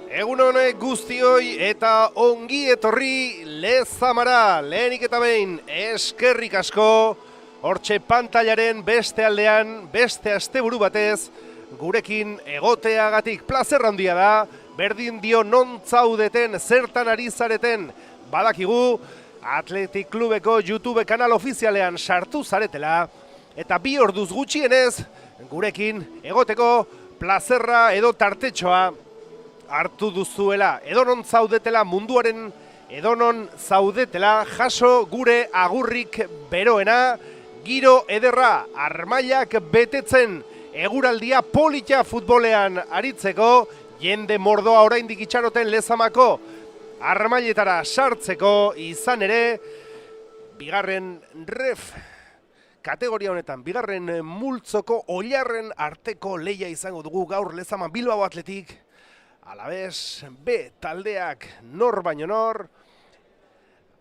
Egun honek guztioi eta ongi etorri Lezamara. Lehenik eta behin eskerrik asko, hortxe pantailaren beste aldean, beste asteburu batez, gurekin egoteagatik plazer handia da, berdin dio non zaudeten, zertan ari zareten, badakigu Athletic Clubeko YouTube kanal ofizialean sartu zaretela, eta 2 orduz gutxienez, gurekin egoteko plazerra edo tartetxoa hartu duzuela, edonon zaudetela munduaren, edonon zaudetela jaso gure agurrik beroena, giro ederra, armailak betetzen, eguraldia polita futbolean aritzeko, jende mordoa oraindik itxaroten Lezamako armailetara sartzeko, izan ere, bigarren ref kategoria honetan, bigarren multzoko oilarren arteko leia izango dugu gaur Lezama Bilbao Athletic. Alabez, B taldeak nor baino nor,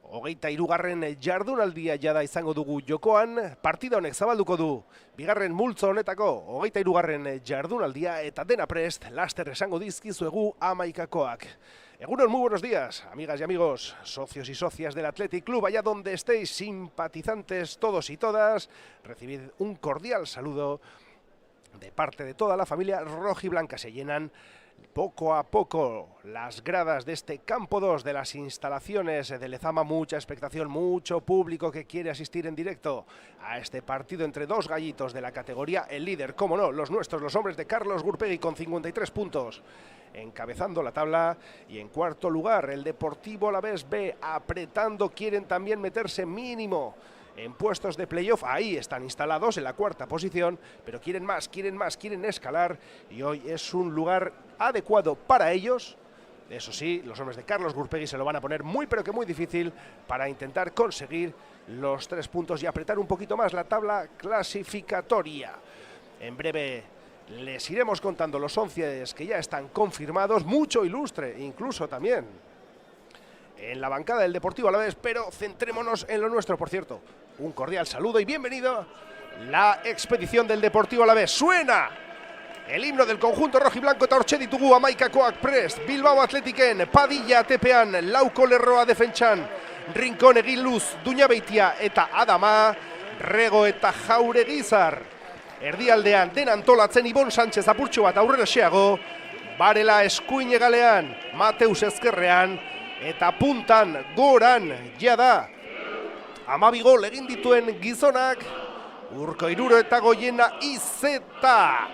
23. jardunaldia jada izango dugu jokoan, partida honek zabalduko du, bigarren multzo honetako 23. jardunaldia eta dena prest, laster esango dizkizuegu amaikakoak. Egunon, muy buenos días, amigas y amigos, socios y socias del Athletic Club, allá donde estéis, simpatizantes todos y todas, recibid un cordial saludo de parte de toda la familia rojiblanca. Se llenan poco a poco las gradas de este campo 2 de las instalaciones de Lezama, mucha expectación, mucho público que quiere asistir en directo a este partido entre dos gallitos de la categoría. El líder, cómo no, los nuestros, los hombres de Carlos Gurpegui con 53 puntos, encabezando la tabla, y en cuarto lugar el Deportivo Alavés B, apretando, quieren también meterse mínimo en puestos de playoff, ahí están instalados en la cuarta posición, pero quieren más, quieren escalar, y hoy es un lugar adecuado para ellos. Eso sí, los hombres de Carlos Gurpegui se lo van a poner muy pero que muy difícil para intentar conseguir los 3 puntos y apretar un poquito más la tabla clasificatoria. En breve les iremos contando los 11 que ya están confirmados, mucho ilustre incluso también en la bancada del Deportivo Alavés, pero centrémonos en lo nuestro. Por cierto, un cordial saludo y bienvenido la expedición del Deportivo Alavés. Suena el himno del conjunto rojiblanco eta hortxe ditugu amaikakoak prest, Bilbao Athleticen, Padilla Tepean, Lauko Lerroa defentsan, Rincon Egiluz, Duñabeitia eta Adama, Rego eta Jauregizar. Erdialdean den antolatzen Ibon Sánchez apurtxo bat aurrera xeago, Barela eskuin egalean, Mateus ezkerrean, eta puntan goran jada 12 gol egin dituen gizonak, Urko Iruro eta Goiena Izeta.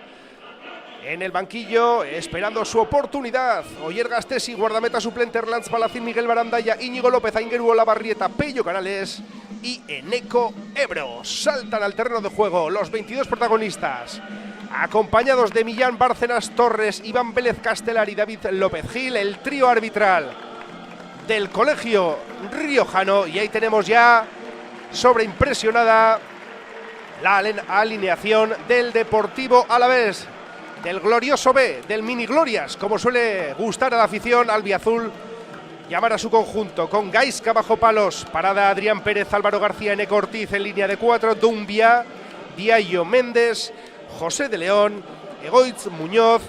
En el banquillo, esperando su oportunidad, Oyer Gastesi, guardameta suplente, Erlantz Palacín, Miguel Barandaya, Íñigo López, Aingeru Olavarrieta, Pello Canales y Eneco Ebro. Saltan al terreno de juego los 22 protagonistas, acompañados de Millán Bárcenas Torres, Iván Vélez Castelar y David López Gil, el trío arbitral del colegio riojano, y ahí tenemos ya sobreimpresionada la alineación del Deportivo Alavés, del glorioso B, del mini glorias, como suele gustar a la afición albiazul llamar a su conjunto, con Gaisca bajo palos, parada Adrián Pérez, Álvaro García, Eneco Ortiz en línea de 4, Dumbia, Diallo Méndez, José de León, Egoitz Muñoz,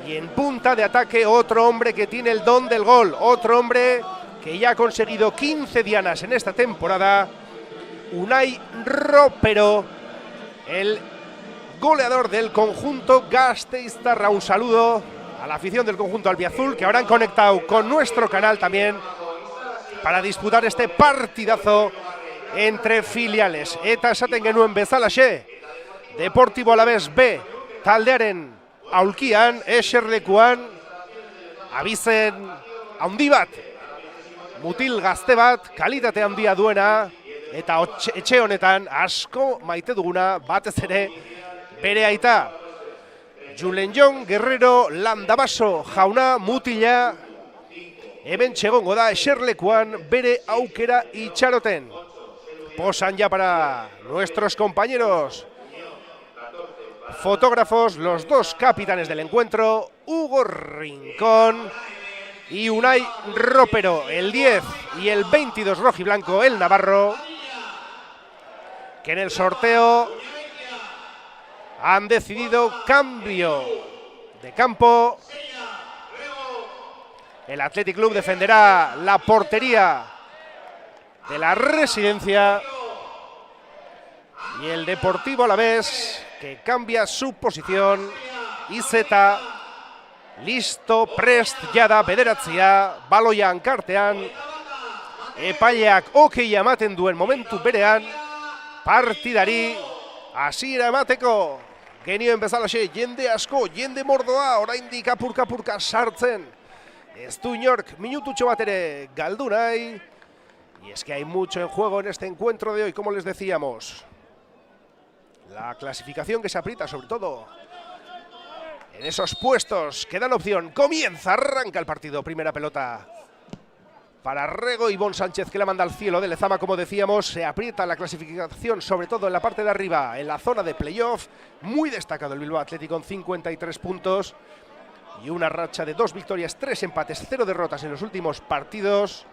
y en punta de ataque otro hombre que tiene el don del gol, otro hombre que ya ha conseguido 15 dianas en esta temporada, Unai Ropero, el goleador del conjunto gasteiztarra. Un saludo a la afición del conjunto albiazul que habrán conectado con nuestro canal también para disputar este partidazo entre filiales. Eta esaten genuen bezalaxe, Deportivo Alavés B taldearen aulkian, eserlekuan, abizen handi bat, mutil gazte bat, kalitate handia duena, eta etxe honetan asko maite duguna, batez ere bere aita, Julen Jon Guerrero Landabaso jauna mutila, hemen txegongo da eserlekuan bere aukera itxaroten. Posan ya para nuestros compañeros fotógrafos, los dos capitanes del encuentro, Hugo Rincón y Unai Ropero, el 10 y el 22 rojiblanco, el navarro, que en el sorteo han decidido cambio de campo El Athletic Club defenderá la portería de la Residencia. Y el Deportivo Alavés, que cambia su posición. Izeta, listo, prest, jada, bederatzia, baloia hankartean. Epaileak okeia ematen duen momentu berean, partidari hasiera emateko. Genioen bezalaxe, jende asko, jende mordoa, oraindik apurka-apurka sartzen. Ez du inork minututxo bat ere galdu nahi. Y es que hay mucho en juego en este encuentro de hoy, como les decíamos. La clasificación que se aprieta, sobre todo en esos puestos que dan opción. Comienza, arranca el partido. Primera pelota para Rego. Ivón Sánchez, que la manda al cielo de Lezama, como decíamos. Se aprieta la clasificación, sobre todo en la parte de arriba, en la zona de playoff. Muy destacado el Bilbao Athletic con 53 puntos. Y una racha de 2 victorias, 3 empates, 0 derrotas en los últimos partidos.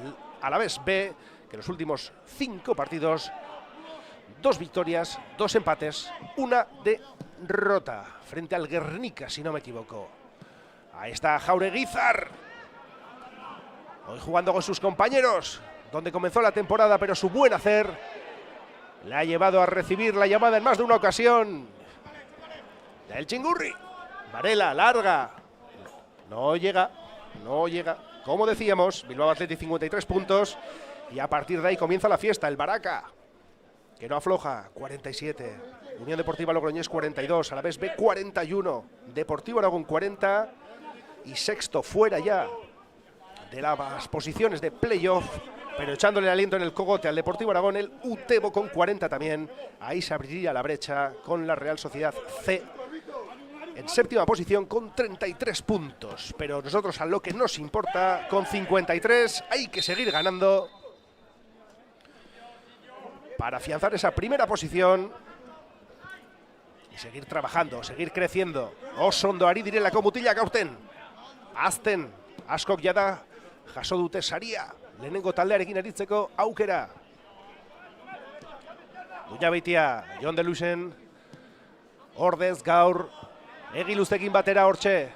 El Alavés B, que en los últimos 5 partidos, 2 victorias, 2 empates, 1 derrota frente al Guernica, si no me equivoco. Ahí está Jaureguizar, hoy jugando con sus compañeros, donde comenzó la temporada, pero su buen hacer le ha llevado a recibir la llamada en más de una ocasión. El Chingurri, Varela, larga, no llega. Como decíamos, Bilbao Athletic 53 puntos y a partir de ahí comienza la fiesta. El Baraca, que no afloja, 47. Unión Deportiva Logroñés 42, Alavés B 41, Deportivo Aragón 40 y sexto fuera ya de las posiciones de playoff, pero echándole el aliento en el cogote al Deportivo Aragón, el Utebo con 40 también. Ahí se abriría la brecha con la Real Sociedad C en séptima posición con 33 puntos. Pero nosotros a lo que nos importa, con 53, hay que seguir ganando para afianzar esa primera posición y seguir trabajando, seguir creciendo. Oso ondo ari direlako mutilak aurten. Azten, askok jada jaso dute saria. Lehenengo taldearekin aritzeko aukera. Duñabeitia, Jon de Luisen, ordez gaur Egiluztekin batera hortxe.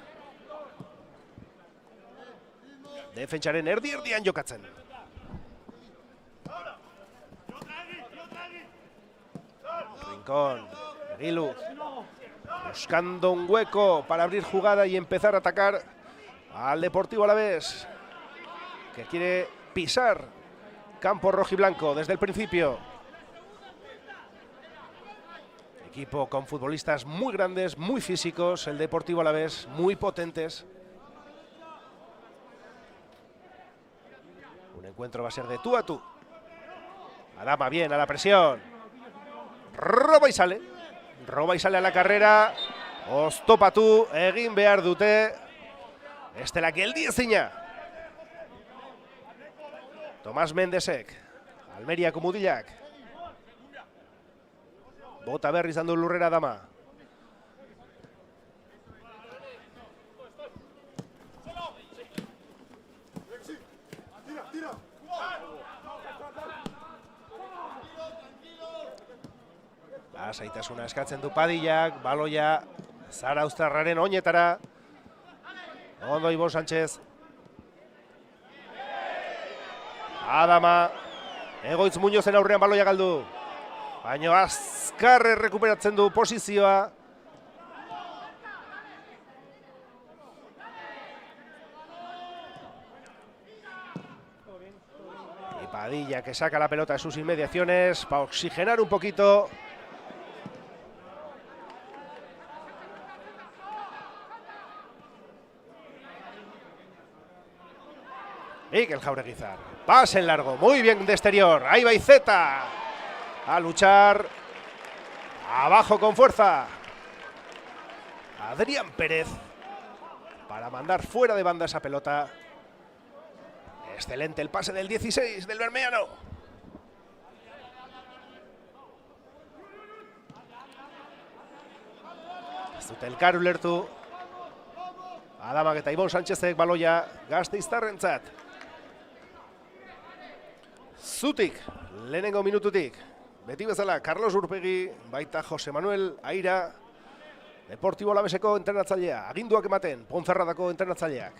Defentsaren erdi-erdian jokatzen. Rincón, Egiluz, buscando un hueco para abrir jugada y empezar a atacar al Deportivo Alavés, que quiere pisar campo rojiblanco desde el principio. Equipo con futbolistas muy grandes, muy físicos, el Deportivo Alavés, muy potentes. Un encuentro va a ser de tú a tú. Adama bien, a la presión. Roba y sale a la carrera. Oztopatu egin behar dute. Estelak geldiezina. Tomás Mendesek, Almeriako mutilak. Bota berri izan du lurrera Adama. Lasaitasuna eskatzen du Padillak, baloia Zarauztarraren oinetara. Ondo Ivón Sánchez. Adama, Egoitz Muñozen aurrean baloia galdu. Baina azkarre rekuperatzen du posizioa. Y Padilla, que saca la pelota de sus inmediaciones para oxigenar un poquito. Mikel Jaureguizar, pase en largo, muy bien de exterior, ahí va Izeta, a luchar, abajo con fuerza, Adrián Pérez, para mandar fuera de banda esa pelota. Excelente el pase del 16 del bermeano. Zutelkar ulertu, Adamak eta Ivón Sánchezek baloia Gasteiztarrentzat. Zutik, lehenengo minututik, beti bezala Carlos Urpegi, baita Jose Manuel Aira, Deportivo Alaveseko entrenatzailea, aginduak ematen, Ponferradako entrenatzaileak.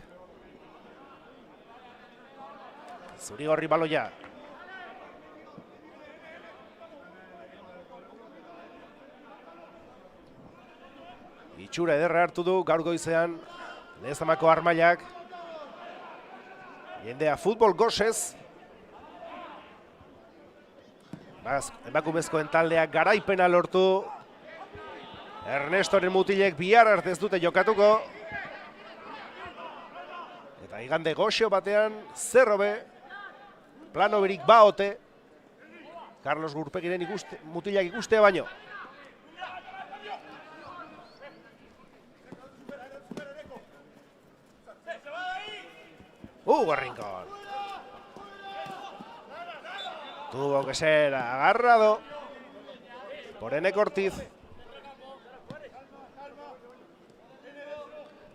Zurigorri baloia. Itxura ederra hartu du gaur goizean Lezamako Armailak. Jendea futbol gozez. Emakumezkoen taldeak garaipena lortu. Ernestoren mutilek bihar arte ez dute jokatuko. Eta igande goxo batean, zerrobe, plano berik baote, Carlos Gurpegiren mutilak ikustea baino. Rincón. Tuvo que ser agarrado por Enek Ortiz.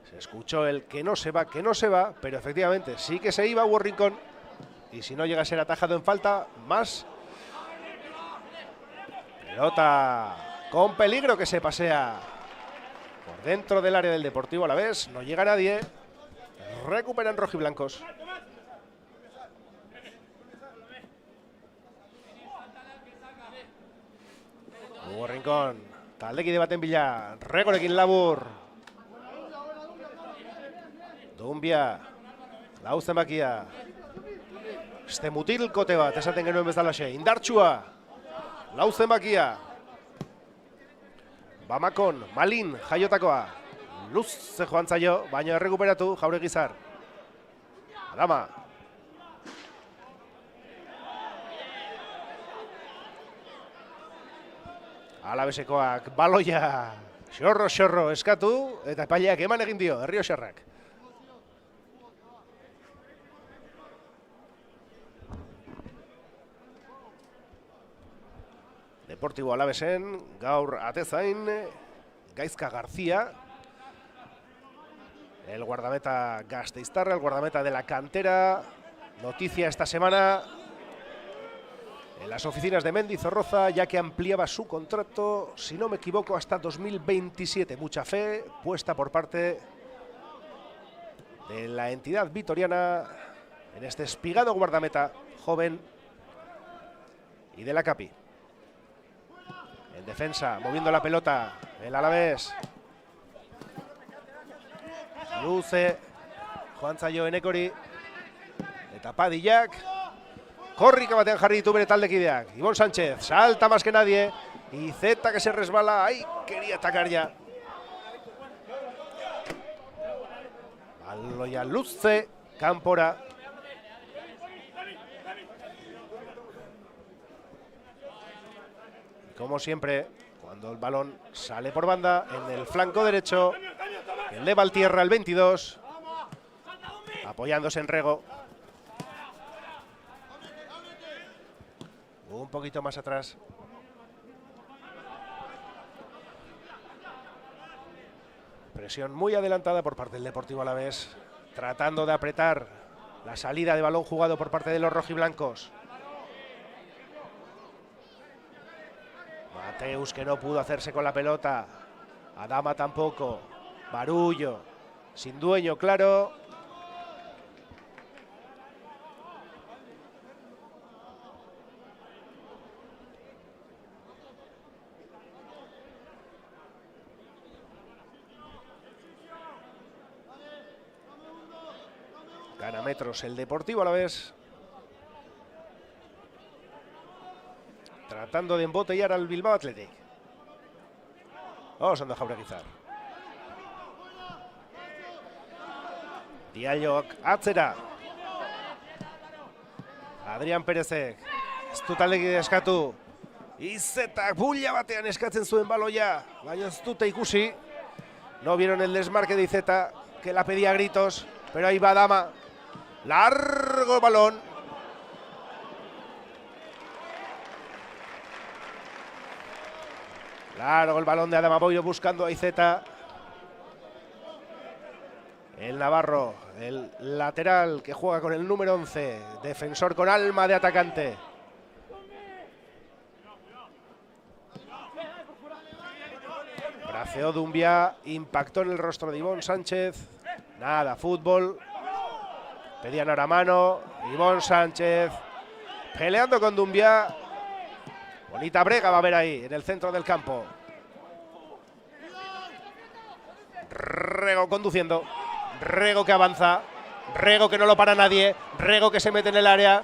Se escuchó el que no se va, pero efectivamente sí que se iba Hugo Rincón. Y si no llega a ser atajado en falta, más. Pelota con peligro que se pasea por dentro del área del Deportivo Alavés. No llega nadie. Recuperan rojiblancos. Hugo Rincón. Taldekide baten bila. Regorekin labur. Dumbia. Lau zenbakia. Este mutilkote bat, esaten genuen bezalaxe. Indartsua. Lau zenbakia. Bamakon, Malin, jaiotakoa. Luze joan zaio, baina errekuperatu Jauregizar. Adama. Alabesekoak baloia. Xorro eskatu, eta epaileak eman egin dio, Errioxarrak. Deportibo Alavesen, gaur atezain, Gaizka García, el guardameta gasteiztarra, el guardameta de la cantera. Noticia esta semana en las oficinas de Mendizorroza, ya que ampliaba su contrato, si no me equivoco, hasta 2027. Mucha fe puesta por parte de la entidad vitoriana en este espigado guardameta joven y de la Capi. En defensa, moviendo la pelota, el Alavés. Luze, joan zaio Enekori. Eta Padillak. Korrika batean jarri ditu bere taldekideak. Ibon Sánchez, salta más que nadie. Y Zeta que se resbala. Ay, quería atacar ya. Baloia luze, kanpora. Como siempre, cuando el balón sale por banda, en el flanco derecho, eleva al tierra el 22, apoyándose en Rego. Un poquito más atrás. Presión muy adelantada por parte del Deportivo Alavés, tratando de apretar la salida de balón jugado por parte de los rojiblancos. Mateus, que no pudo hacerse con la pelota. Adama tampoco. Barullo. Sin dueño, claro. Gana metros el Deportivo Alavés. Tratando de embotellar al Bilbao Athletic. Vamos a Jauregizar. Diallo atzera. Adrián Perezek. Ez du taldekide eskatu. Izetak bulla batean eskatzen zuen baloia. Baina ez dute ikusi. No vieron el desmarque de Izeta, que la pedía a gritos. Pero ahí va Adama. Largo balón. Largo el balón de Adama Boiro buscando a Izeta. El navarro, el lateral que juega con el número 11. Defensor con alma de atacante. Braceó Dumbia, impactó en el rostro de Ibon Sánchez. Nada, fútbol. Pedían ahora mano. Ivón Sánchez peleando con Dumbia. Bonita brega va a haber ahí, en el centro del campo. Rego conduciendo. Rego que avanza. Rego que no lo para nadie. Rego que se mete en el área.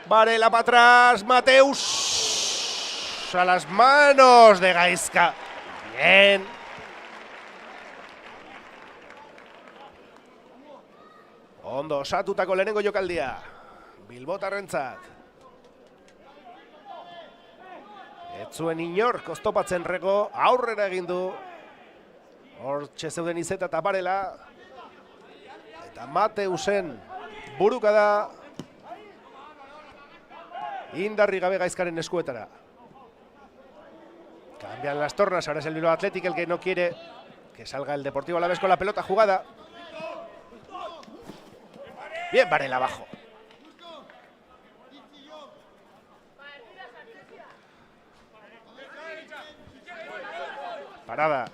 Varela para atrás. Mateus. A las manos de Gaizka. Bien. Ondo osatutako lehenengo jokaldia. Bilbotarrentzat. Ez zuen inork oztopatzen Rego, aurrera egin du. Hortxe zeuden Izeta eta Varela. Eta Mateusen buruka da. Indarri gabe Gaizkaren eskuetara. Cambian las tornas, ahora es el Bilbao Athletic el que no quiere que salga el Deportivo Alavés con la pelota jugada. Bien, Varela abajo. Parada.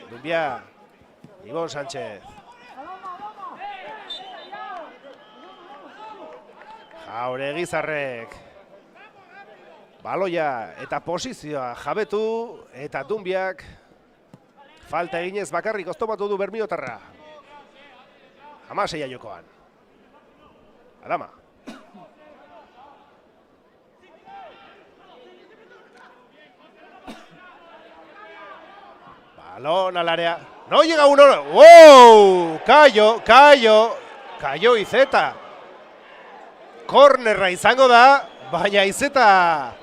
Dumbia. Ivón Sánchez. Jauregui Zarrek. Baloia eta posizioa jabetu eta Dumbiak falta eginez bakarrik oztopatu du bermiotarra. Hamaseia jokoan. Adama. Balón al área. No llega uno. ¡Wow! Cayó Izeta. Kornerra izango da, baina Izeta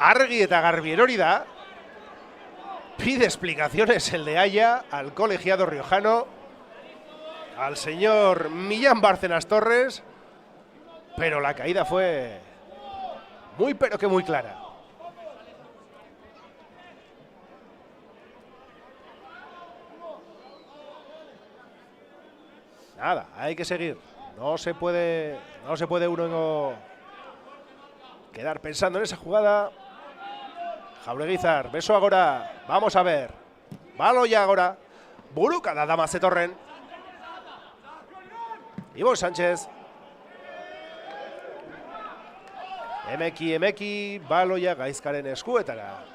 argi eta garbi erori da. Pide explicaciones el de Haya al colegiado riojano, al señor Millán Bárcenas Torres, pero la caída fue muy pero que muy clara. Nada, hay que seguir. No se puede uno quedar pensando en esa jugada. Jaureguizar, beso agora. Vamos a ver. Baloia agora. Buruka da dama zetorren. Ivón Sánchez. Emeki, baloia Gaizkaren eskuetara.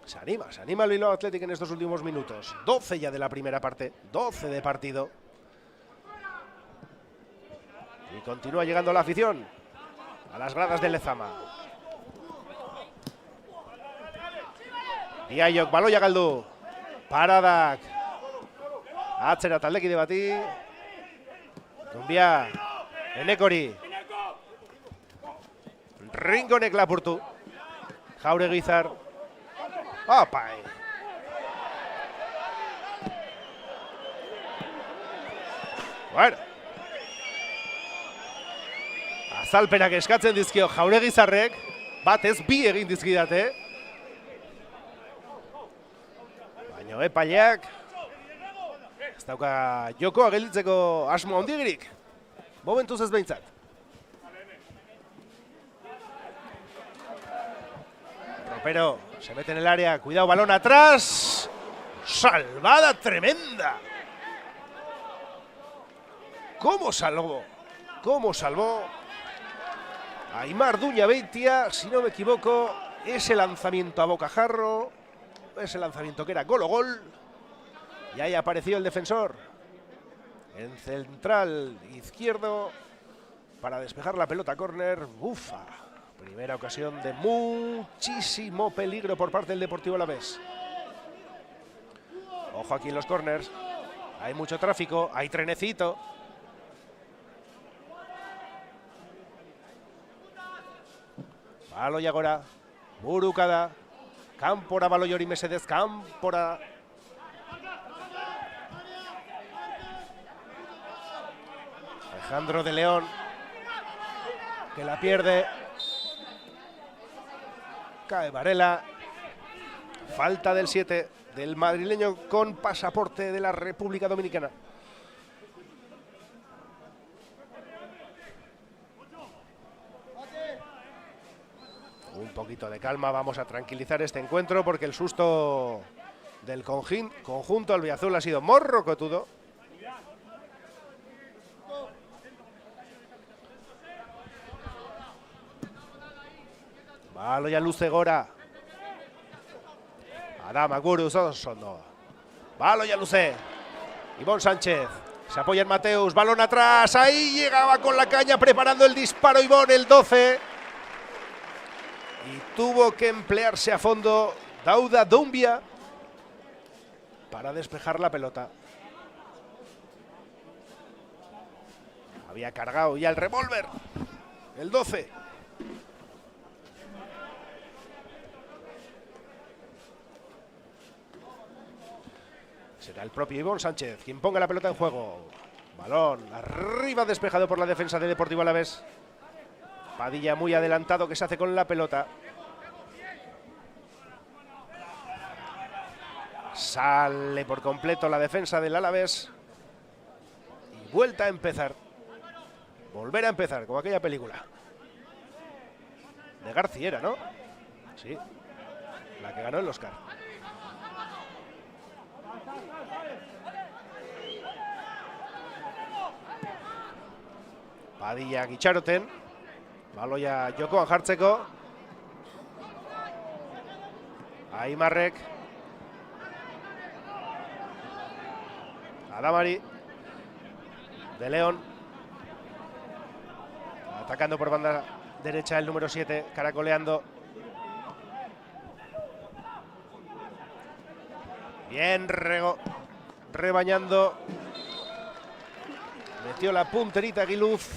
Se anima el Bilbao Athletic en estos últimos minutos. 12 ya de la primera parte, 12 de partido. Y continúa llegando la afición a las gradas del Lezama. Diaiok, baloia galdu. Paradak. Atzera taldekide bati. Dumbia. Enekori. Ringonek lapurtu. Jaureguizar. Opai. Bueno. Azalpenak eskatzen dizkio Jauregizarrek, batez bi egin dizkidate. Baina epaileak ez dauka jokoa gelditzeko asmo handigirik. Momentuz ez behintzat. Ropero se mete en el área, cuidado, balón atrás. Salvada tremenda. ¿Cómo salvó? Aimar Duñabeitia, si no me equivoco, ese lanzamiento a bocajarro, ese lanzamiento que era gol o gol. Y ahí apareció el defensor en central izquierdo para despejar la pelota córner. Ufa. Primera ocasión de muchísimo peligro por parte del Deportivo Alavés. Ojo aquí en los corners. Hay mucho tráfico, hay trenecito. Baloia agora. Buruka da. Kanpora baloi hori mesedez, kanpora. Alejandro de León, que la pierde. Cae Varela. Falta del 7 del madrileño con pasaporte de la República Dominicana. Un poquito de calma, vamos a tranquilizar este encuentro porque el susto del conjunto albiazul ha sido morrocotudo. Baloia luze gora. Adama Guruz ondo. Baloia luze. Ibon Sánchez. Se apoya en Mateus. Balón atrás. Ahí llegaba con la caña preparando el disparo Ibon, el 12. Y tuvo que emplearse a fondo Dauda Doumbia para despejar la pelota. Había cargado ya el revólver. El 12. Será el propio Ibon Sánchez quien ponga la pelota en juego. Balón arriba despejado por la defensa de Deportivo Alavés. Padilla muy adelantado que se hace con la pelota. Sale por completo la defensa del Alavés. Y vuelta a empezar. Volver a empezar, como aquella película. De García era, ¿no? Sí. La que ganó el Oscar. Padilla Guitxaroten. Baloia jokoan jartzeko. Aimarrek. Adamari. De León. Atacando por banda derecha el número 7, caracoleando. Bien rebañando. Metió la punterita Aguiluz.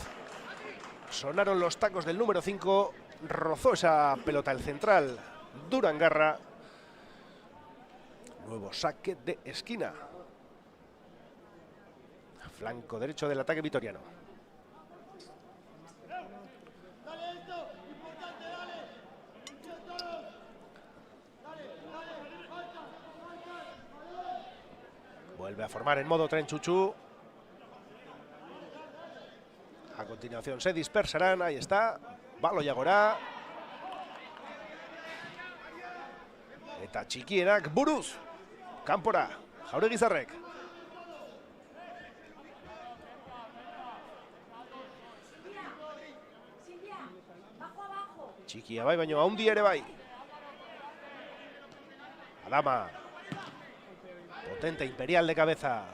Sonaron los tacos del número 5. Rozó esa pelota el central Durangarra. Nuevo saque de esquina. Flanco derecho del ataque vitoriano. Vuelve a formar en modo tren Chuchu. A continuación se dispersarán, ahí está, Baloia gora. Eta txikienak buruz. Kanpora, Jauregui Zarrek. Txikia bai, baino haundi ere bai. Adama. Potente, imperial de cabeza.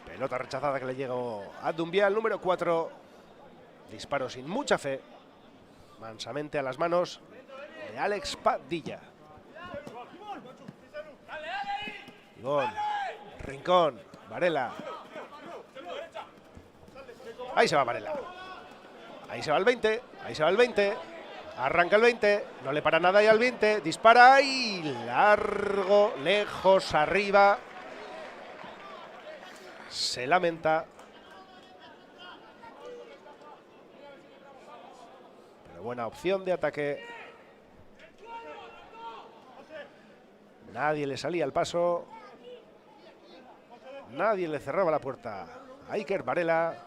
Pelota rechazada que le llegó a Doumbia, el número 4. Disparo sin mucha fe. Mansamente a las manos de Alex Padilla. Ibon, Rincón, Varela. Ahí se va Varela. Ahí se va el 20, ahí se va el 20. Arranca el 20, no le para nada y al 20. Dispara y largo, lejos, arriba. Se lamenta. Pero buena opción de ataque. Nadie le salía al paso. Nadie le cerraba la puerta a Iker Varela.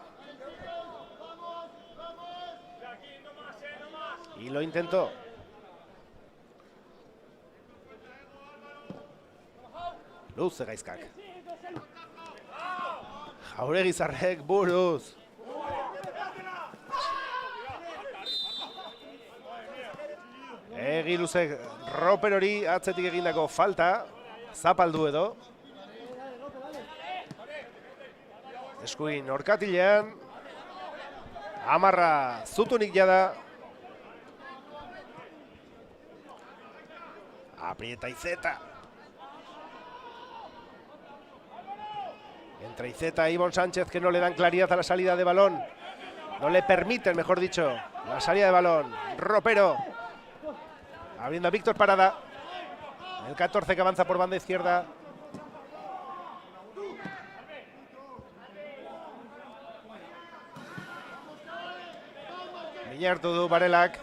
Y lo intentó. Luze Gaizkak. Jauregui Zarrek buruz. Egi luze Roper hori atzetik egindako falta. Zapaldu edo. Eskuin orkatilean. Amarra zutunik jada. Aprieta Izeta. Entre Izeta y Ibon Sánchez, que no le dan claridad a la salida de balón. No le permiten, mejor dicho, la salida de balón. Ropero. Abriendo a Víctor Parada. El 14 que avanza por banda izquierda. Miñartu du Varelak.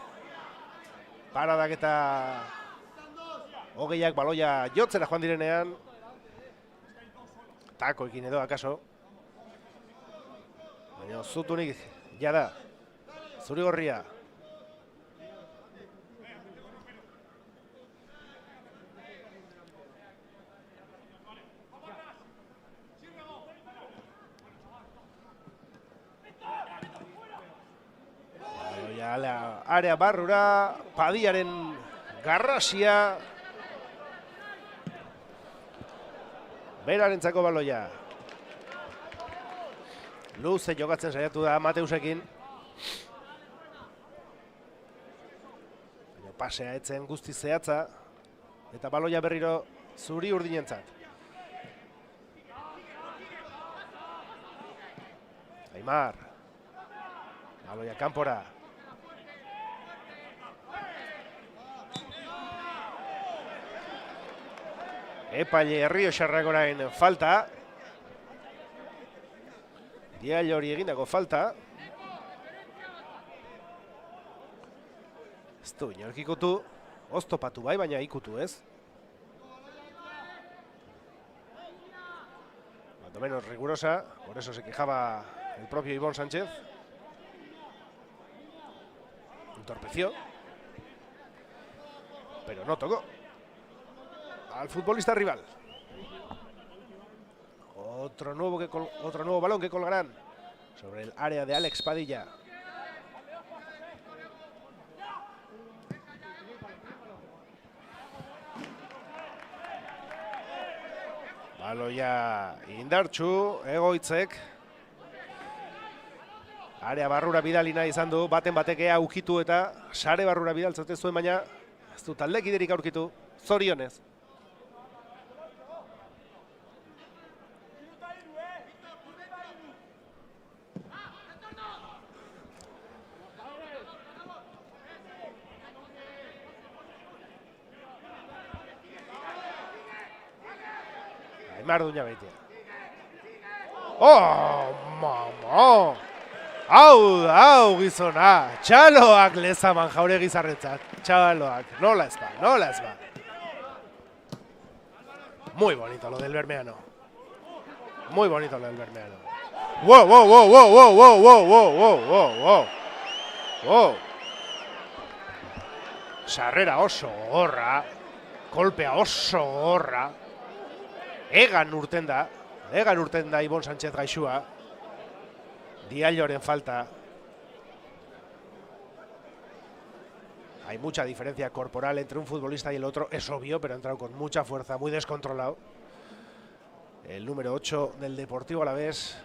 Paradak eta hogeiak baloia jotzera joan direnean. Takoekin edo akaso. Baina zutunik jada. Zurigorria. area barrura, Padiaren garrasia. Berarentzako baloia. Luze jokatzen saiatu da Mateusekin. Baina pasea etzen guzti zehatza. Eta baloia berriro zuri urdinentzat. Aimar. Baloia kanpora. Epaile Errioxarrak orain falta. Dial hori egindako falta. Ez du inork ikutu. Oztopatu bai, baina ikutu ez. Cuanto menos rigurosa. Por eso se quejaba el propio Ivón Sánchez. Entorpeció. Pero no tocó al futbolista rival. Otro nuevo balón que colgarán sobre el área de Alex Padilla. Baloia indartsu, Egoitzek. Area barrura bidali nahi izan du, baten batek ea ukitu eta sare barrura bidaltzaten zuen, baina ez du taldekiderik aurkitu, zorionez. Aimar Duñabeitia. Oh, mamo! Hau gizona! Txaloak lezaman Jauregi zarretzat. Txaloak, nola ez ba. Muy bonito lo del Bermeano. Wow. Sarrera oso gorra. Kolpea oso gorra. Egan urten da Ivón Sánchez gaixua. Dialloren falta. Hay mucha diferencia corporal entre un futbolista y el otro, es obvio, pero ha entrado con mucha fuerza, muy descontrolado. El número 8 del Deportivo Alavés,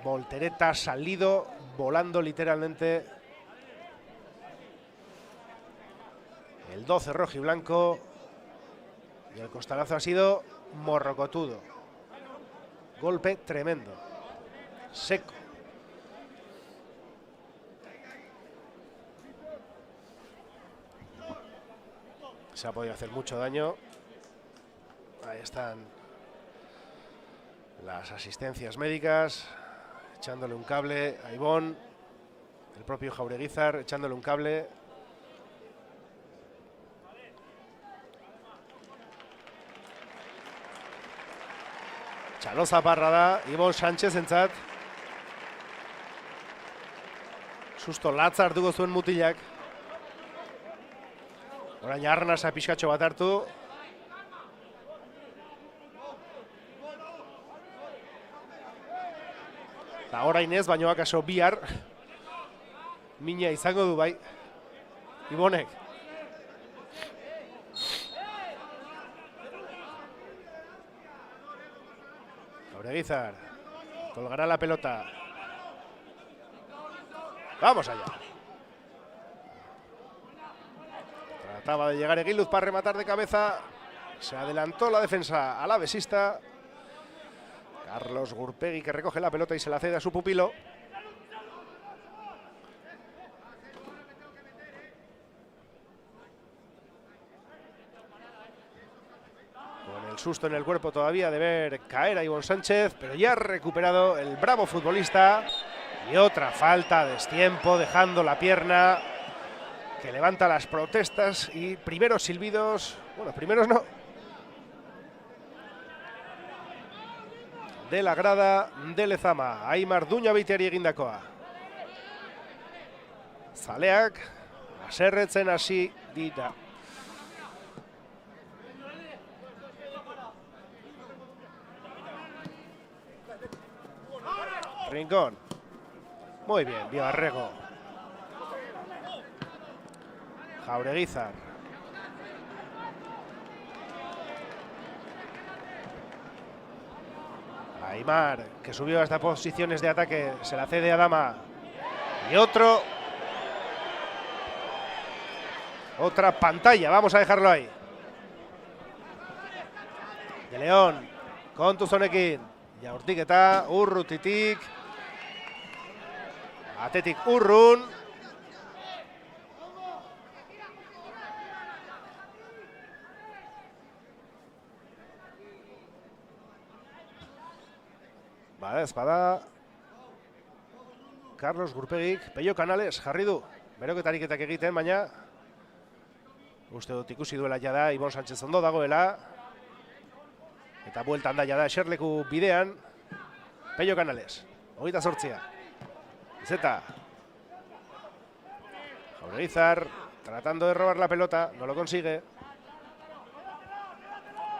voltereta, salido, volando literalmente. El 12 rojo y blanco. Y el costalazo ha sido morrocotudo. Golpe tremendo. Seco. Se ha podido hacer mucho daño. Ahí están las asistencias médicas, echándole un cable a Ivón, el propio Jaureguizar echándole un cable. Txalo zaparra da Ivón Sánchez entzat. Susto latza hartuko zuen mutilak. Orain arnasa pixkatxo bat hartu. Eta orain ez, baino akaso bihar. Mina izango du bai. Ibonek. Jaureguizar. Colgará la pelota. Vamos allá. Trataba de llegar Eguiluz para rematar de cabeza. Se adelantó la defensa alavesista. Carlos Gurpegui que recoge la pelota y se la cede a su pupilo. Con el susto en el cuerpo todavía de ver caer a Ivón Sánchez, pero ya ha recuperado el bravo futbolista. Y otra falta a destiempo, dejando la pierna, que levanta las protestas y primeros silbidos, bueno, primeros no, de la grada de Lezama. Aimar Duñabeitia egindakoa. Zaleak haserretzen hasi dira. Rincón. Muy bien, Vivarrego. Jaureguizar. Aimar, que subió a estas posiciones de ataque, se la cede a Dama. Y otro. Otra pantalla, vamos a dejarlo ahí. De León, kontu zonekin. Jaurtik eta urrutitik. Atetik urrun. Bada, espada. Carlos Gurpegik, Pello Canales, jarri du. Beroketariketak egiten, baina uste dut ikusi duela jada, Ibon Sánchez ondo dagoela. Eta bueltan da jada eserleku bidean. Pello Canales, 28. Zeta. Jaureguizar, tratando de robar la pelota, no lo consigue.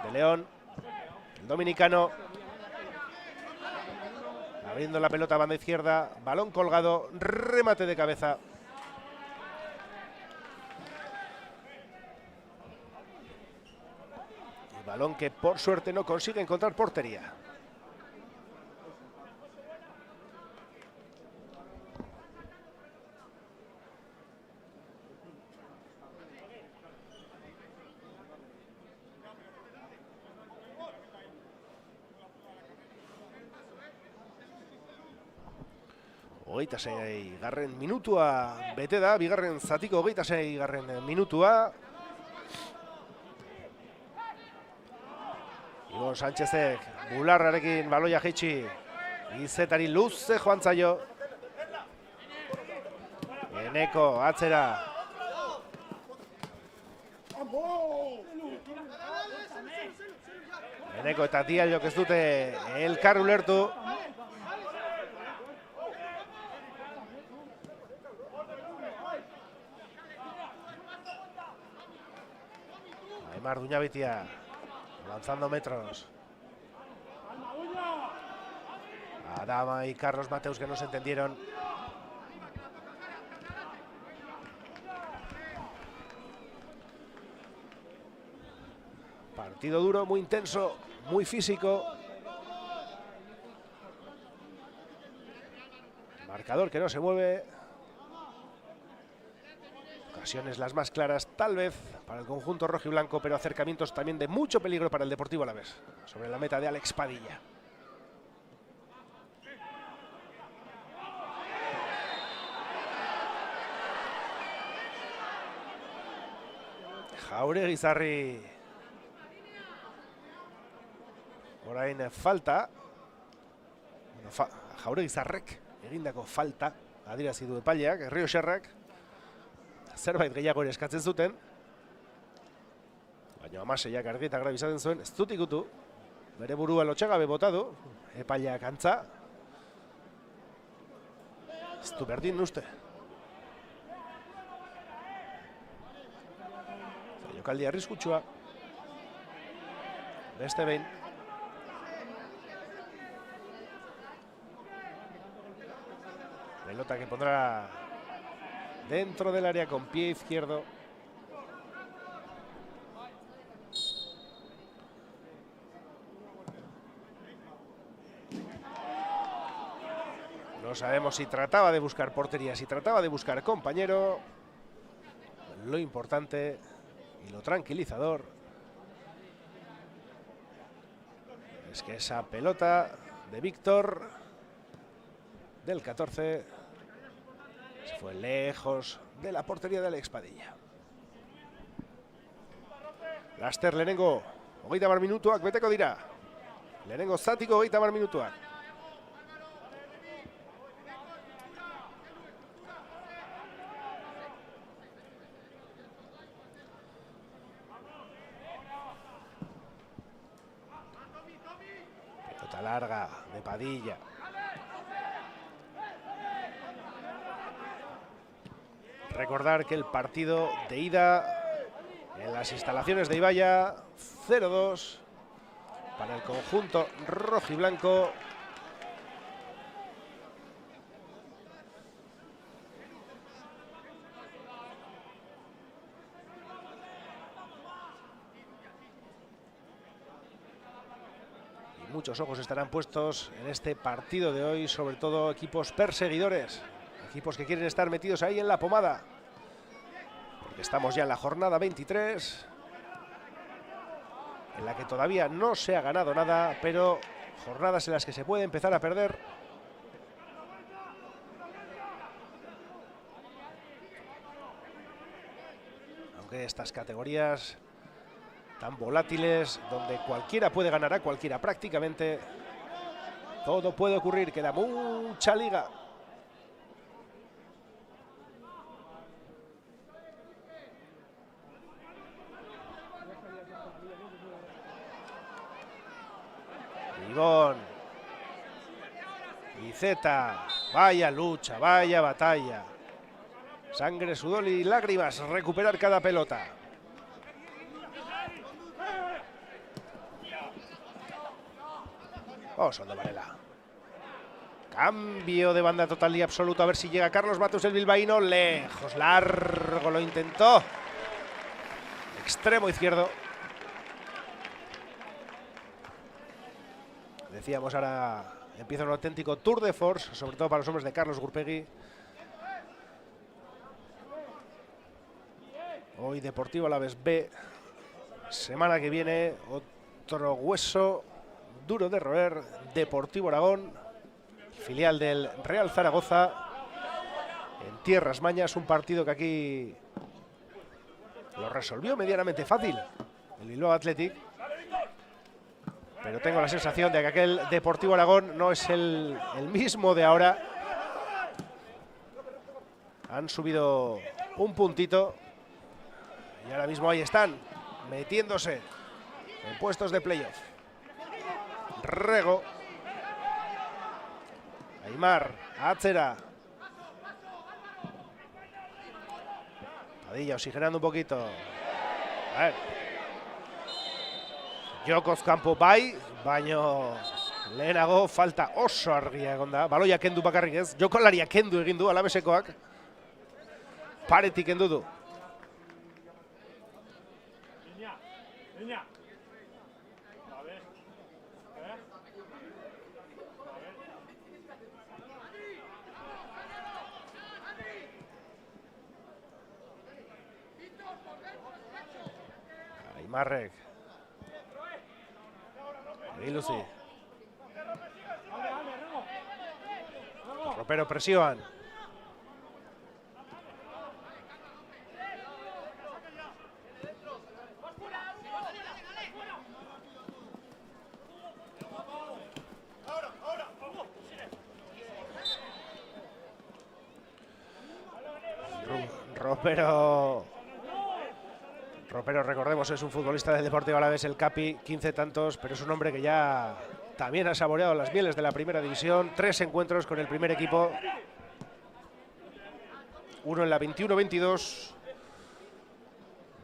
De León, el dominicano. Abriendo la pelota a banda izquierda, balón colgado, remate de cabeza. Y balón que por suerte no consigue encontrar portería. Hogeita seigarren minutua bete da, bigarren zatiko hogeita seigarren minutua. Ibon Sánchezek bularrarekin baloia jaitsi. Izetari luze joan zaio. Eneko atzera. Eneko eta Diallok ez dute elkar ulertu. Aimar Duñabitia, lanzando metros. Adama y Carlos Mateus, que no se entendieron. Partido duro, muy intenso, muy físico. Marcador que no se mueve. Ocasiones las más claras, tal vez, para el conjunto rojo y blanco, pero acercamientos también de mucho peligro para el Deportivo Alavés. Sobre la meta de Alex Padilla. Jaureguizarri. Orain falta. Bueno, Jaureguizarrek egindako falta adierazi du epaileak, Errioxarrak. Zerbait gehiago ere eskatzen zuten. Baina Amaseiak argi eta garbi izaten zuen, ez dut ikutu. Bere burua lotxagabe bota du, epaileak antza. Ez du berdin uste. Jokaldi arriskutsua. Beste behin. Pelota que pondrá dentro del área con pie izquierdo. No sabemos si trataba de buscar portería, si trataba de buscar compañero. Lo importante y lo tranquilizador es que esa pelota de Víctor del 14 se fue lejos de la portería de Alex Padilla. Laster lehenengo 30 minutuak beteko dira. Lehenengo zatiko 30 minutuak. Pelota larga de Padilla. Recordar que el partido de ida en las instalaciones de Ibaya, 0-2 para el conjunto rojiblanco. Muchos ojos estarán puestos en este partido de hoy, sobre todo equipos perseguidores, equipos que quieren estar metidos ahí en la pomada. Porque estamos ya en la jornada 23, en la que todavía no se ha ganado nada, pero jornadas en las que se puede empezar a perder. Aunque estas categorías tan volátiles, donde cualquiera puede ganar a cualquiera prácticamente, todo puede ocurrir, queda mucha liga. Ivón y Zeta, vaya lucha, vaya batalla, sangre, sudor y lágrimas, recuperar cada pelota. Osondo Varela. Cambio de banda total y absoluto, a ver si llega Carlos Matus, el bilbaíno, lejos, largo, lo intentó. Extremo izquierdo. Decíamos, ahora empieza un auténtico tour de force, sobre todo para los hombres de Carlos Gurpegui. Hoy Deportivo Alavés B. Semana que viene otro hueso duro de roer, Deportivo Aragón, filial del Real Zaragoza, en Tierras Mañas, un partido que aquí lo resolvió medianamente fácil el Bilbao Athletic, pero tengo la sensación de que aquel Deportivo Aragón no es el mismo de ahora. Han subido un puntito y ahora mismo ahí están, metiéndose en puestos de playoff. Rego, Aimar, Atzera, Padilla oxigenando un poquito. A ver, Jokoz kanpo bai, baino lehenago falta oso argia egon da. Baloia kendu bakarrik ez, jokalaria kendu egin du Alavesekoak. Paretik kendu du. Aimarrek. Ilusi. Ropero presioan. Ropero, recordemos, es un futbolista del Deportivo Alavés, el Capi, 15 tantos, pero es un hombre que ya también ha saboreado las mieles de la primera división. 3 encuentros con el primer equipo, uno en la 21-22,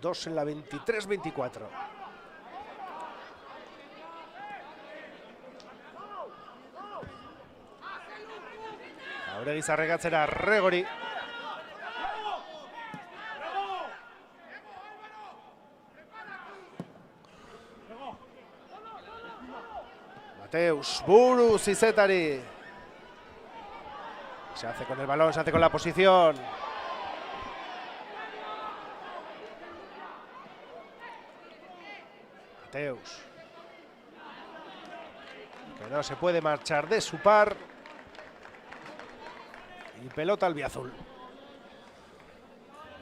2 en la 23-24. Auregi Zarregatzera, Regori. Mateus, Buruz y Zetari. Se hace con el balón, se hace con la posición. Mateus. Que no se puede marchar de su par. Y pelota albiazul.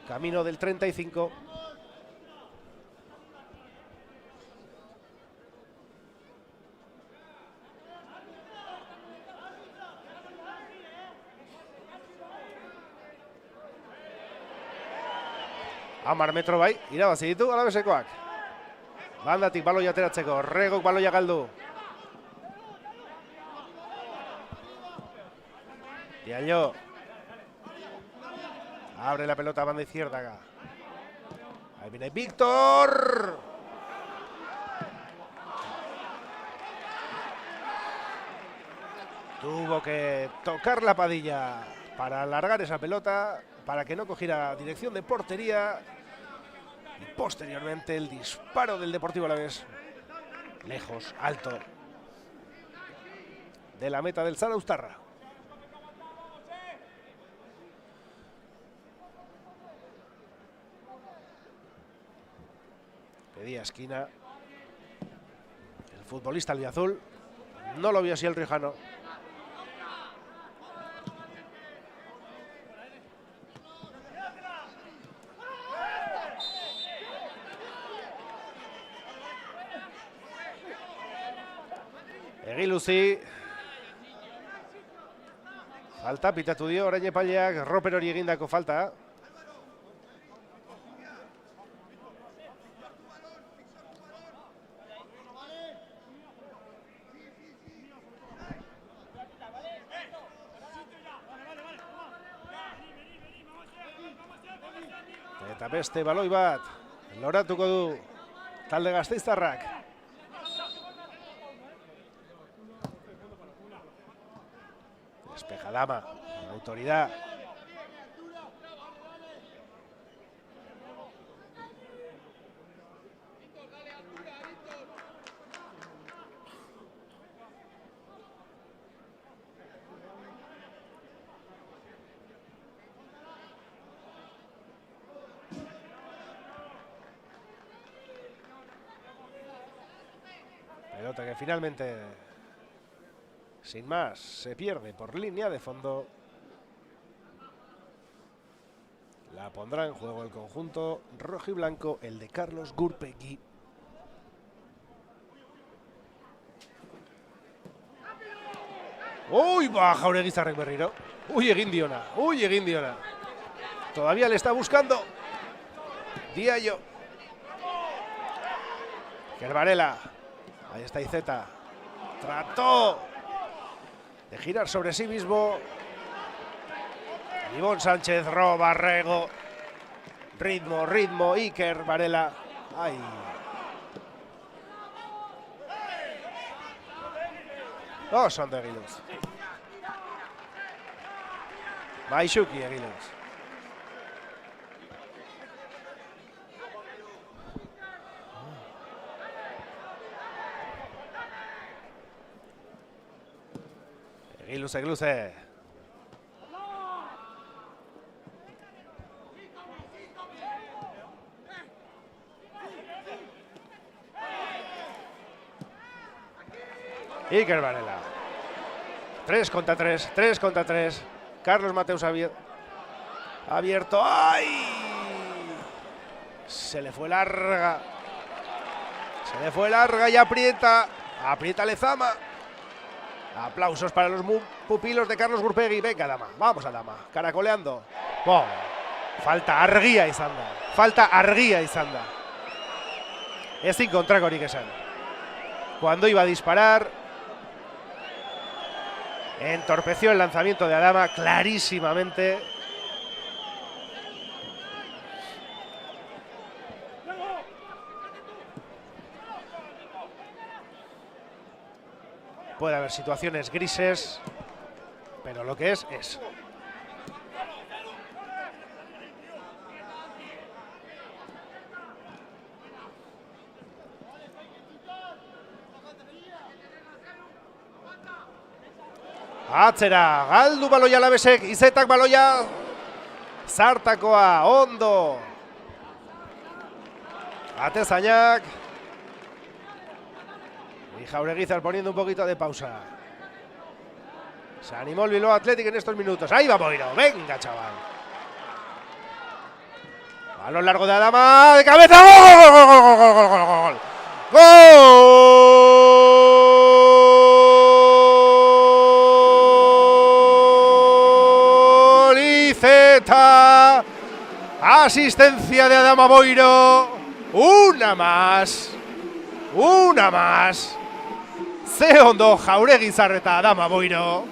Camino del 35. Amar metro bai, irabazi ditu Alavesekoak. Bandatik baloia ateratzeko, Regok baloia galdu. Diallo. Abre la pelota a banda izquierda acá. Ahí viene Víctor. Tuvo que tocar la Padilla para alargar esa pelota, para que no cogiera dirección de portería. Y posteriormente el disparo del Deportivo Alavés. Lejos, alto. de la meta del Zarauztarra. Pedía esquina el futbolista albiazul, no lo vio así el riojano. Egiluzi. Falta, pitatu dio orain epaileak, Roper hori egindako falta. Eta beste baloi bat, loratuko du talde gasteiztarrak. Despeja Dama, autoridad. Pelota que finalmente, sin más, se pierde por línea de fondo. La pondrá en juego el conjunto rojo y blanco, el de Carlos Gurpegui. Uy, ba, Jauregizarrek berriro. Uy, egin diona. Uy, egin diona. Todavía le está buscando. Diallo. Gervarela. Ahí está Iceta. Trató de girar sobre sí mismo. Ivón Sánchez roba, Rego. Ritmo, ritmo. Iker Varela. Ay. Dos son de Egiluz. Maishuki Egiluz. Egiluz. Iker Varela. 3 contra 3. Carlos Mateus abierto. ¡Ay! Se le fue larga. Y aprieta. Aprieta Lezama. Aplausos para los pupilos de Carlos Gurpegui. Venga, Dama. Vamos a Dama. Caracoleando. Wow. Falta argia izan da. Ezin kontrakorik esan. Cuando iba a disparar, entorpeció el lanzamiento de Adama clarísimamente. Puede haber situaciones grises, pero lo que es. Atzera, galdu baloia Alabesek, Izetak baloia. Zartakoa, ondo. Atezainak. Y Jaureguizar poniendo un poquito de pausa. Se animó el Bilbao Athletic en estos minutos. Ahí va Boiro. Venga, chaval. Balón largo de Adama. De cabeza. ¡Gol! ¡Gol! Iceta. Asistencia de Adama Boiro. Una más. Ze ondo Jauregizar eta Adama Boiro.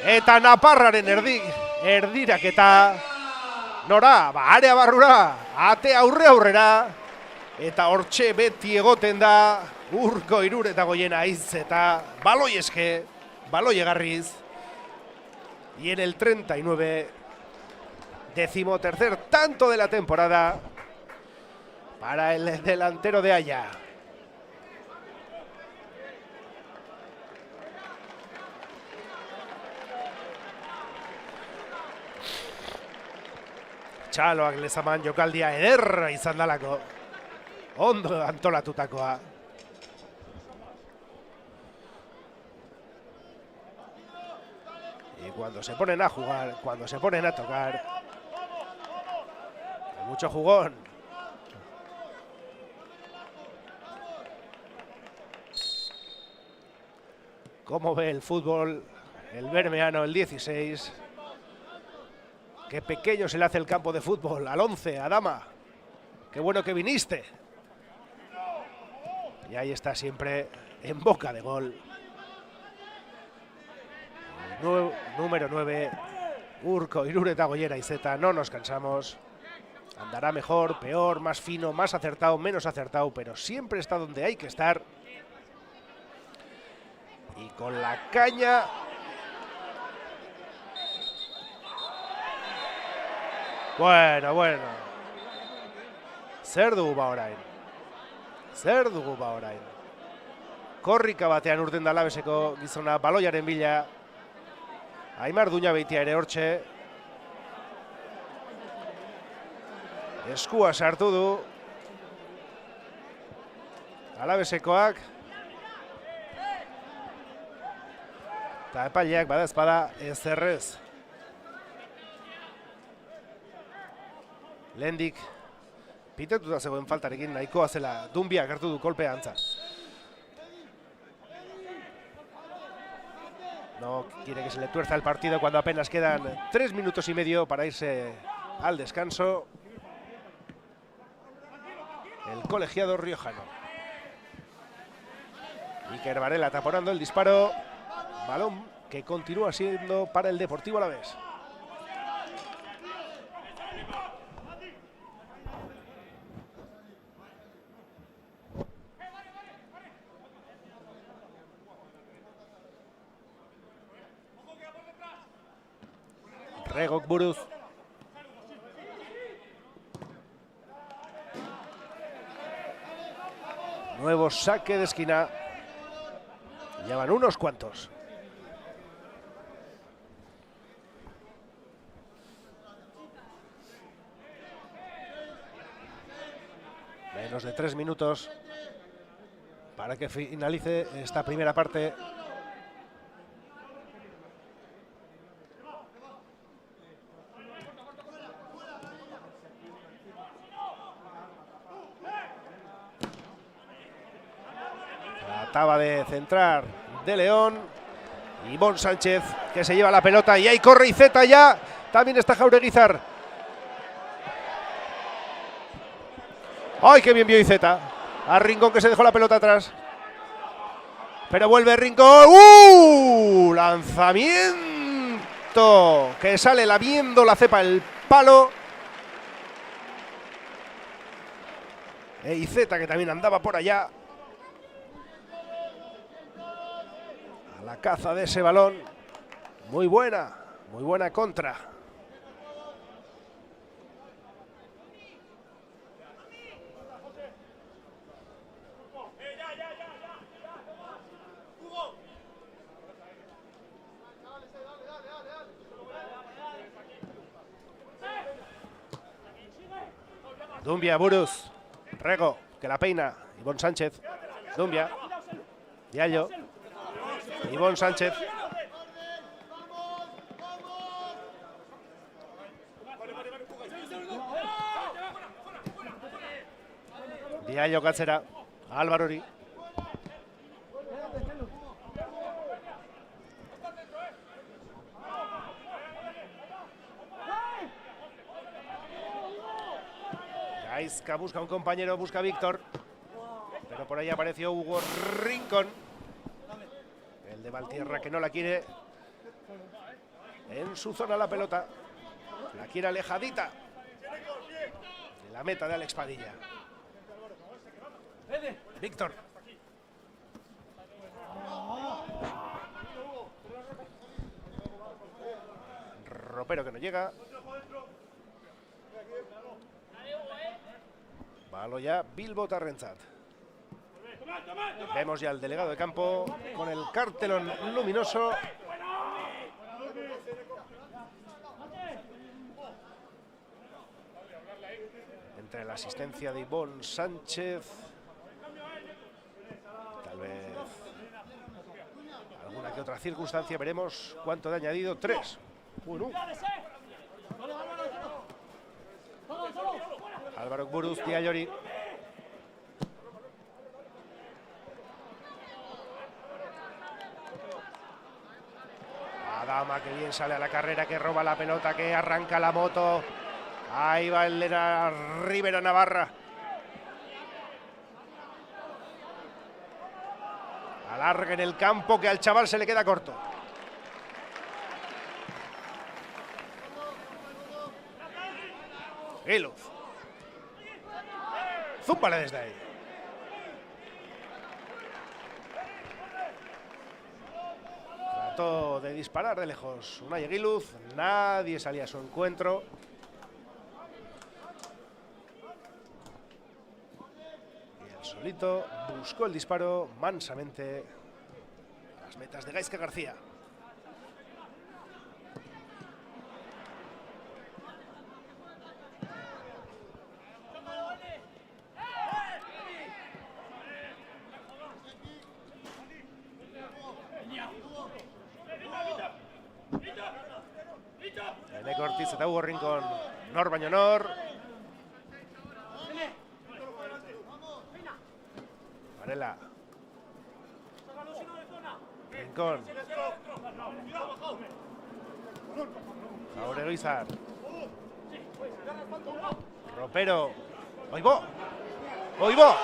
Eta Naparraren erdiraketa. Nora, area barrura. Ate aurrera. Eta hortxe beti egoten da. Urko Irureta Goiena Izeta. Baloi eske. Baloi egarriz. Y en el 39. 13º tanto de la temporada. Para el delantero de Haya. Txaloak lezaman jokaldia ederra izan dalako. Ondo antolatutakoa. Y cuando se ponen a jugar, cuando se ponen a tocar, hay mucho jugón. ¿Cómo ve el fútbol el bermeano, el 16? Qué pequeño se le hace el campo de fútbol. Al 11, Adama. Qué bueno que viniste. Y ahí está siempre en boca de gol. Número 9, Urko Irureta Goyera Izeta. No nos cansamos. Andará mejor, peor, más fino, más acertado, menos acertado, pero siempre está donde hay que estar. Y con la caña. Bueno. Zer dugu ba orain. Zer dugu ba orain. Korrika batean urten da Alaveseko gizona baloiaren bila. Aimar Duñabeitia ere hortxe. Eskua sartu du. Alavesekoak. Eta epaileak bada ezpada ez errez. Lehendik pitetuta zegoen faltarekin nahikoa zela Dumbiak hartu du kolpea antza. No quiere que se le tuerza el partido cuando apenas quedan 3 minutos y medio para irse al descanso. El colegiado riojano. Iker Varela taponando el disparo. Balón que continúa siendo para el Deportivo Alavés. Regok buruz. Nuevo saque de esquina. Ya van unos cuantos. Menos de 3 minutos para que finalice esta primera parte. Trataba de centrar de León. Ivón Sánchez que se lleva la pelota y ahí corre Izeta ya. También está Jaureguizar. ¡Ay, qué bien vio Izeta! A Rincón que se dejó la pelota atrás. Pero vuelve Rincón. Lanzamiento que sale lamiendo la cepa el palo. Izeta que también andaba por allá. A la caza de ese balón. Muy buena contra. Dumbia, Buruz, Rego, que la peina, Ivón Sánchez, Dumbia, Diallo, Ivón Sánchez. Diallo Katzera, Álvarori. Gaizka busca un compañero, busca a Víctor. Pero por ahí apareció Hugo Rincón. El de Valtierra que no la quiere. En su zona la pelota. La quiere alejadita. De la meta de Alex Padilla. Víctor. Ropero que no llega. Balo ya Bilbo Tarrentzat. Vemos ya al delegado de campo con el cartelón luminoso. Entre la asistencia de Ivonne Sánchez, tal vez alguna que otra circunstancia, veremos cuánto de añadido. 3. Bueno. Álvaro Buruz, Diallori. Adama, que bien sale a la carrera, que roba la pelota, que arranca la moto. Ahí va el Rivera Navarra. Alarga en el campo, que al chaval se le queda corto. Guiluz. Zúmbale desde ahí. Trató de disparar de lejos Unai Guiluz, nadie salía a su encuentro. Y él solito buscó el disparo mansamente a las metas de Gaizka García. Eneko Ortiz eta Hugo Rincón, nor baino nor. Varela. Rincón. Jauregui Izar. Ropero. Oibó. Oibó.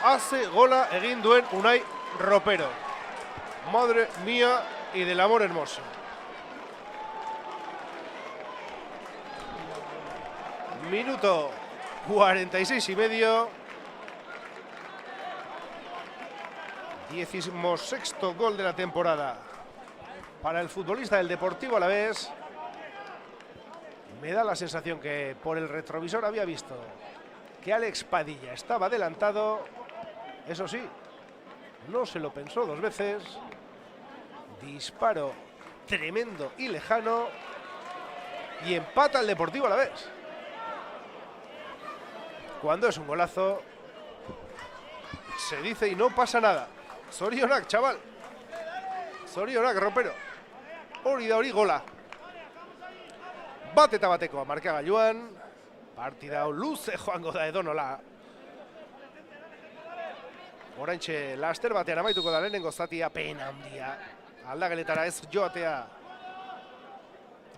Hace gola egin duen Unai Ropero. Madre mía y del amor hermoso. Minuto 46 y medio. 16º gol de la temporada para el futbolista del Deportivo Alavés. Me da la sensación que por el retrovisor había visto que Alex Padilla estaba adelantado. Eso sí, no se lo pensó dos veces. Disparo tremendo y lejano. Y empata el Deportivo Alavés. Cuando es un golazo, se dice y no pasa nada. Zorionak, chaval. Zorionak, Ropero. Hori da hori gola. Bat eta bateko markagailuan. Partida hau luze joango da edonola. Oraintxe laster batean amaituko da lehenengo zatia, pena handia. Aldageletara ez joatea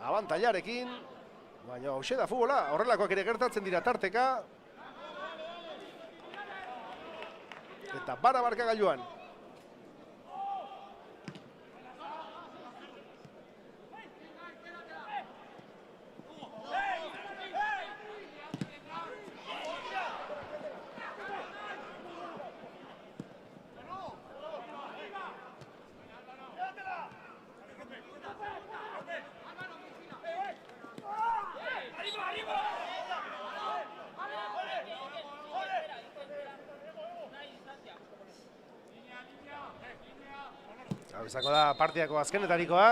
abantailarekin. Baina hauxe da futbola, horrelakoak ere gertatzen dira tarteka. Eta bara markagailuan. Izango da partidako azkenetarikoa.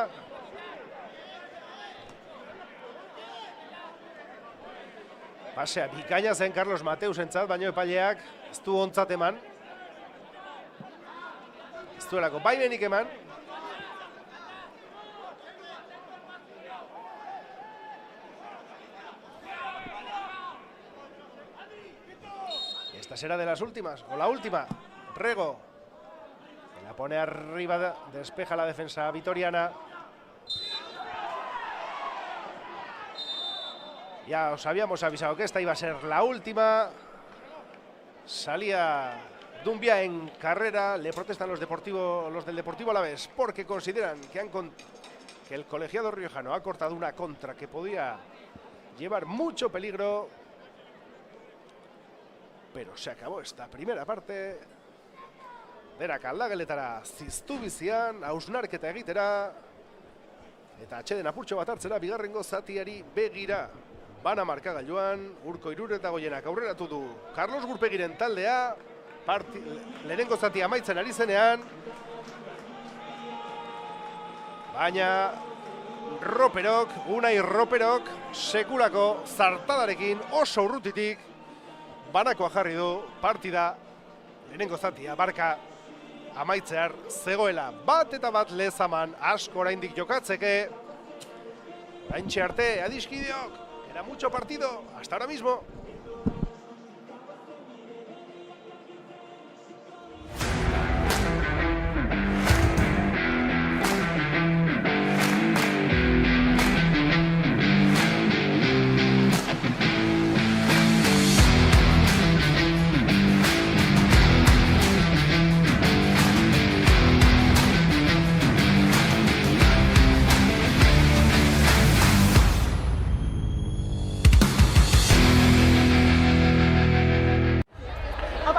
Pasea bikaina zen Carlos Mateusentzat, baino epaileak ez du ontzat eman. Ez duelako baimenik eman. Esta será de las últimas, o la última. Rego. La pone arriba, despeja la defensa vitoriana. Ya os habíamos avisado que esta iba a ser la última. Salía Dumbia en carrera. Le protestan los del Deportivo Alavés porque consideran que el colegiado riojano ha cortado una contra que podía llevar mucho peligro. Pero se acabó esta primera parte. Denak aldageletara ziztu bizian, hausnarketa egitera. Eta atxeden apurtxo bat hartzera bigarrengo zatiari begira. Bana markagailuan, Urko Iruretagoienak aurreratu du Carlos Gurpegiren taldea. Lehenengo zatia amaitzen ari zenean. Baina Roperok, Unai Roperok, sekulako zartadarekin oso urrutitik banakoa jarri du partida. Lehenengo zatia, Barka amaitzear zegoela bat eta bat lezaman, asko oraindik jokatzeke. Oraintxe arte, adiskideok, era mucho partido, hasta ahora mismo.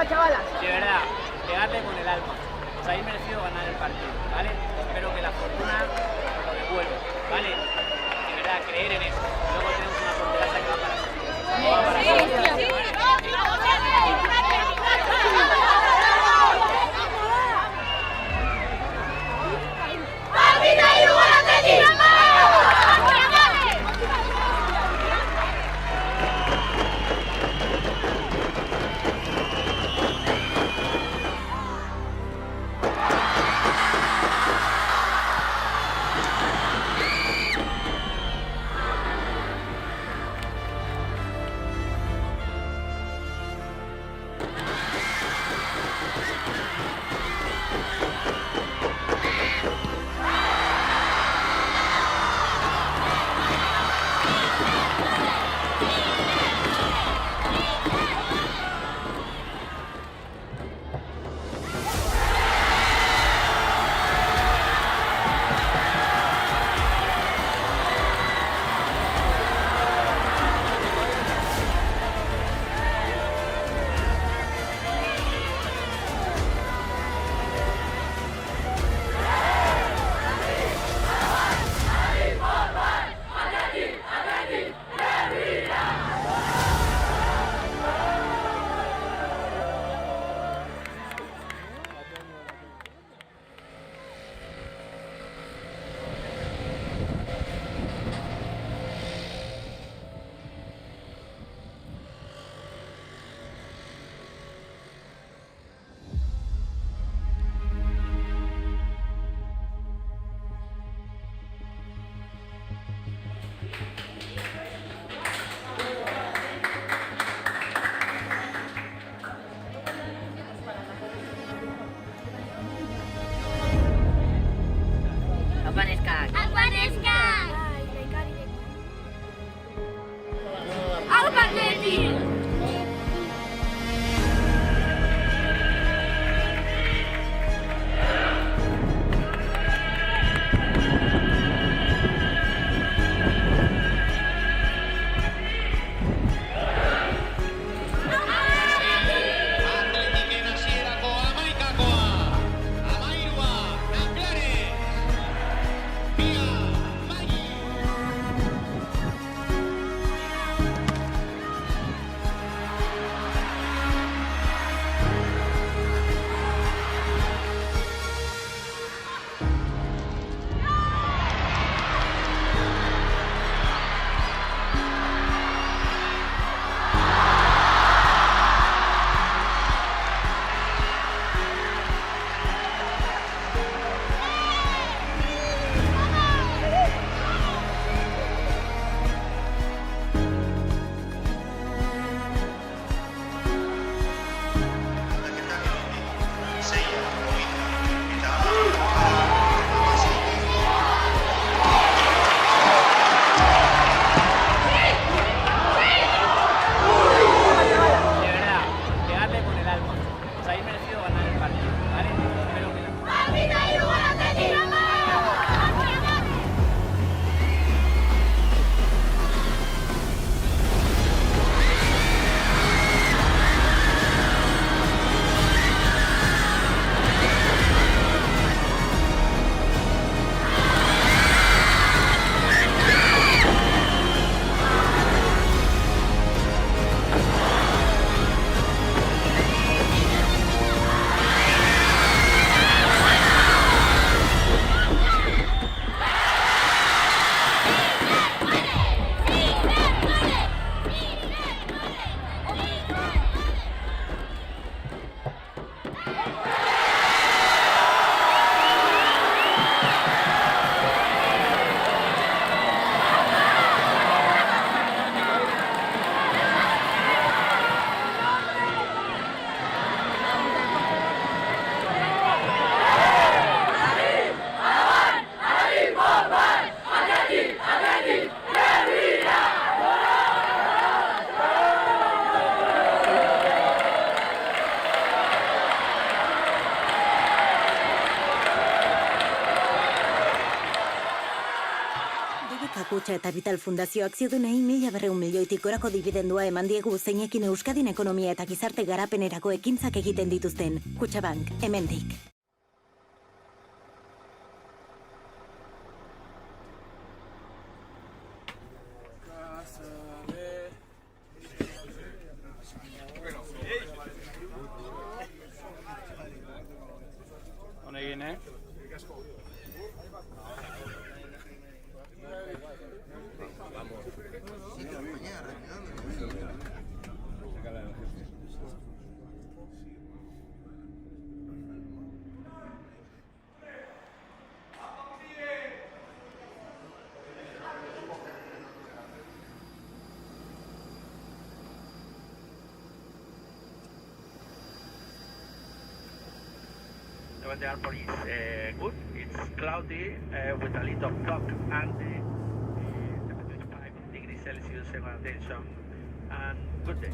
Chavalas. De verdad, pegarle con el alma. Os habéis merecido ganar el partido, ¿vale? Espero que la fortuna os lo devuelva, ¿vale? De verdad, creer en eso. Luego tenemos una fortaleza que va para siempre. Va para siempre. BBK Kutxa eta Vital Fundazioak ziudunei 1.200 milioitik gorako dibidendua eman diegu zeinekin Euskadin ekonomia eta gizarte garapenerako ekintzak egiten dituzten. Kutxabank, hemendik. Honekin, The airport is good. It's cloudy with a little fog and 25 degrees Celsius attention and good day.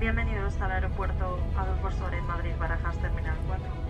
Bienvenidos al aeropuerto Adolfo Suárez Madrid Barajas Terminal 4.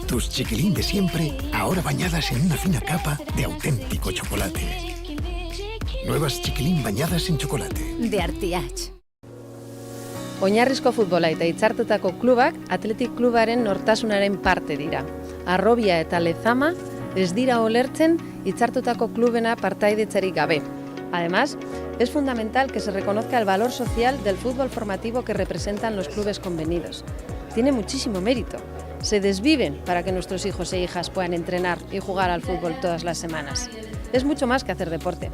Tus chiquilín de siempre, ahora bañadas en una fina capa de auténtico chocolate. Nuevas chiquilín bañadas en chocolate. De Artiach. Oinarrizko futbola eta hitzartutako klubak Athletic Klubaren nortasunaren parte dira. Arrobia eta Lezama ez dira olertzen hitzartutako klubena partaidetzarik gabe. Además, es fundamental que se reconozca el valor social del fútbol formativo que representan los clubes convenidos. Tiene muchísimo mérito. Se desviven para que nuestros hijos e hijas puedan entrenar y jugar al fútbol todas las semanas. Es mucho más que hacer deporte.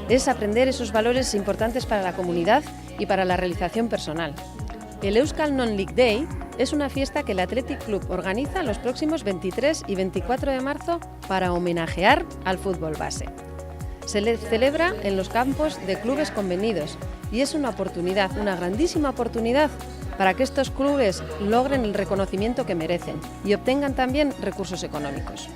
Es aprender esos valores importantes para la comunidad y para la realización personal. El Euskal Non-League Day es una fiesta que el Athletic Club organiza los próximos 23 y 24 de marzo para homenajear al fútbol base. Se le celebra en los campos de clubes convenidos y es una oportunidad, una grandísima oportunidad para que estos clubes logren el reconocimiento que merecen y obtengan también recursos económicos.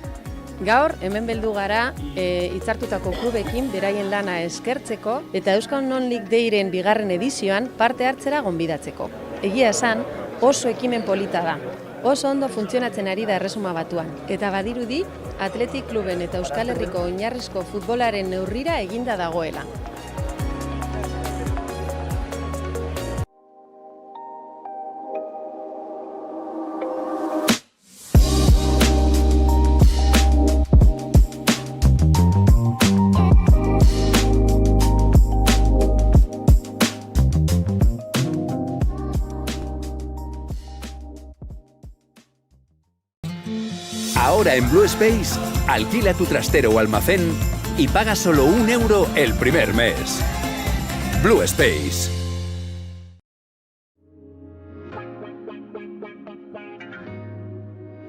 Gaur, hemen beldu gara hitzartutako klubekin beraien lana eskertzeko eta Euskal Non-League Dayren bigarren edizioan parte hartzera gonbidatzeko. Egia esan, oso ekimen polita da. Oso ondo funtzionatzen ari da Erresuma Batuan. Eta badirudi, Athletic Kluben eta Euskal Herriko oinarrizko futbolaren neurrira eginda dagoela. Ahora en Blue Space, alquila tu trastero o almacén y paga solo €1 el primer mes. Blue Space.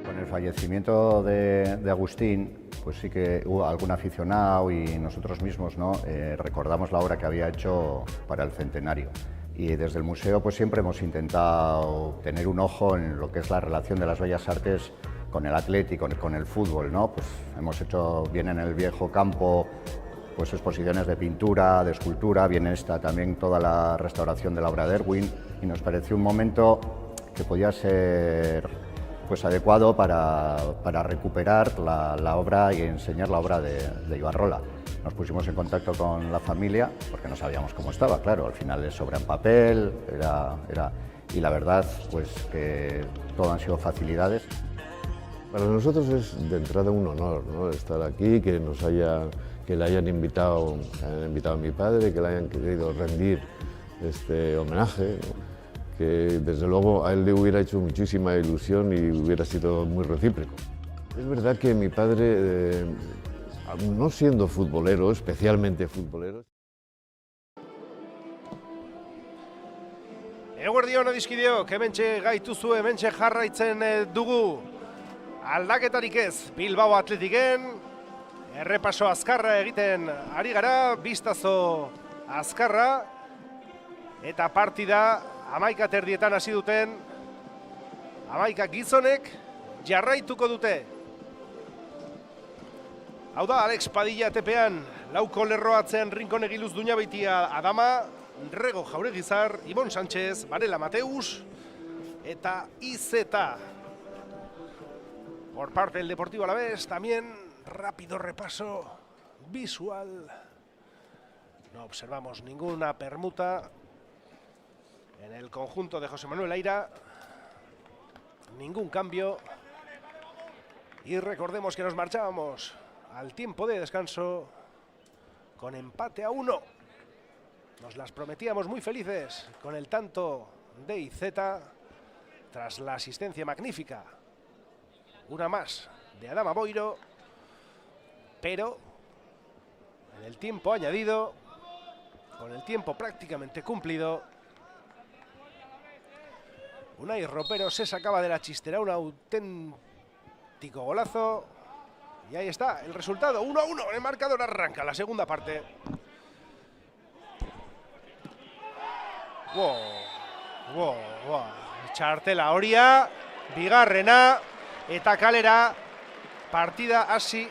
Con el fallecimiento de Agustín, pues sí que hubo algún aficionado y nosotros mismos, ¿no? Recordamos la obra que había hecho para el centenario. Y desde el museo pues siempre hemos intentado tener un ojo en lo que es la relación de las bellas artes con el atlético, con el fútbol, ¿no? Pues hemos hecho bien en el viejo campo pues exposiciones de pintura, de escultura, viene esta también toda la restauración de la obra de Erwin y nos pareció un momento que podía ser pues adecuado para recuperar la obra y enseñar la obra de Ibarrola. Nos pusimos en contacto con la familia porque no sabíamos cómo estaba, claro, al final es obra en papel, y la verdad pues que todo han sido facilidades. Para nosotros es de entrada un honor, ¿no? Estar aquí, que le hayan invitado a mi padre, que le hayan querido rendir este homenaje, ¿no? Que desde luego a él le hubiera hecho muchísima ilusión y hubiera sido muy recíproco. Es verdad que mi padre, no siendo futbolero, especialmente futbolero. Eguerdi hona dizkideok, hementxe gaituzu, hementxe jarraitzen dugu. Aldaketarik ez, Bilbao Atletiken, errepaso azkarra egiten ari gara, biztazo azkarra, eta partida 11:00 hasi duten, 11 gizonek jarraituko dute. Hau da, Alex Padilla tepean, lauko lerroatzean Rincon Egiluz Duñabeitia Adama, Rego Jauregizar, Ibon Sánchez, Varela Mateus, eta Izeta. Por parte del Deportivo Alavés, también rápido repaso visual. No observamos ninguna permuta en el conjunto de José Manuel Aira. Ningún cambio. Y recordemos que nos marchábamos al tiempo de descanso con empate a 1. Nos las prometíamos muy felices con el tanto de Izeta tras la asistencia magnífica. Una más de Adama Boiro, pero en el tiempo añadido, con el tiempo prácticamente cumplido, Unai Ropero se sacaba de la chistera un auténtico golazo. Y ahí está el resultado, 1-1, el marcador arranca la segunda parte. Wow. Txartela horia, bigarrena, eta kalera partida hasi,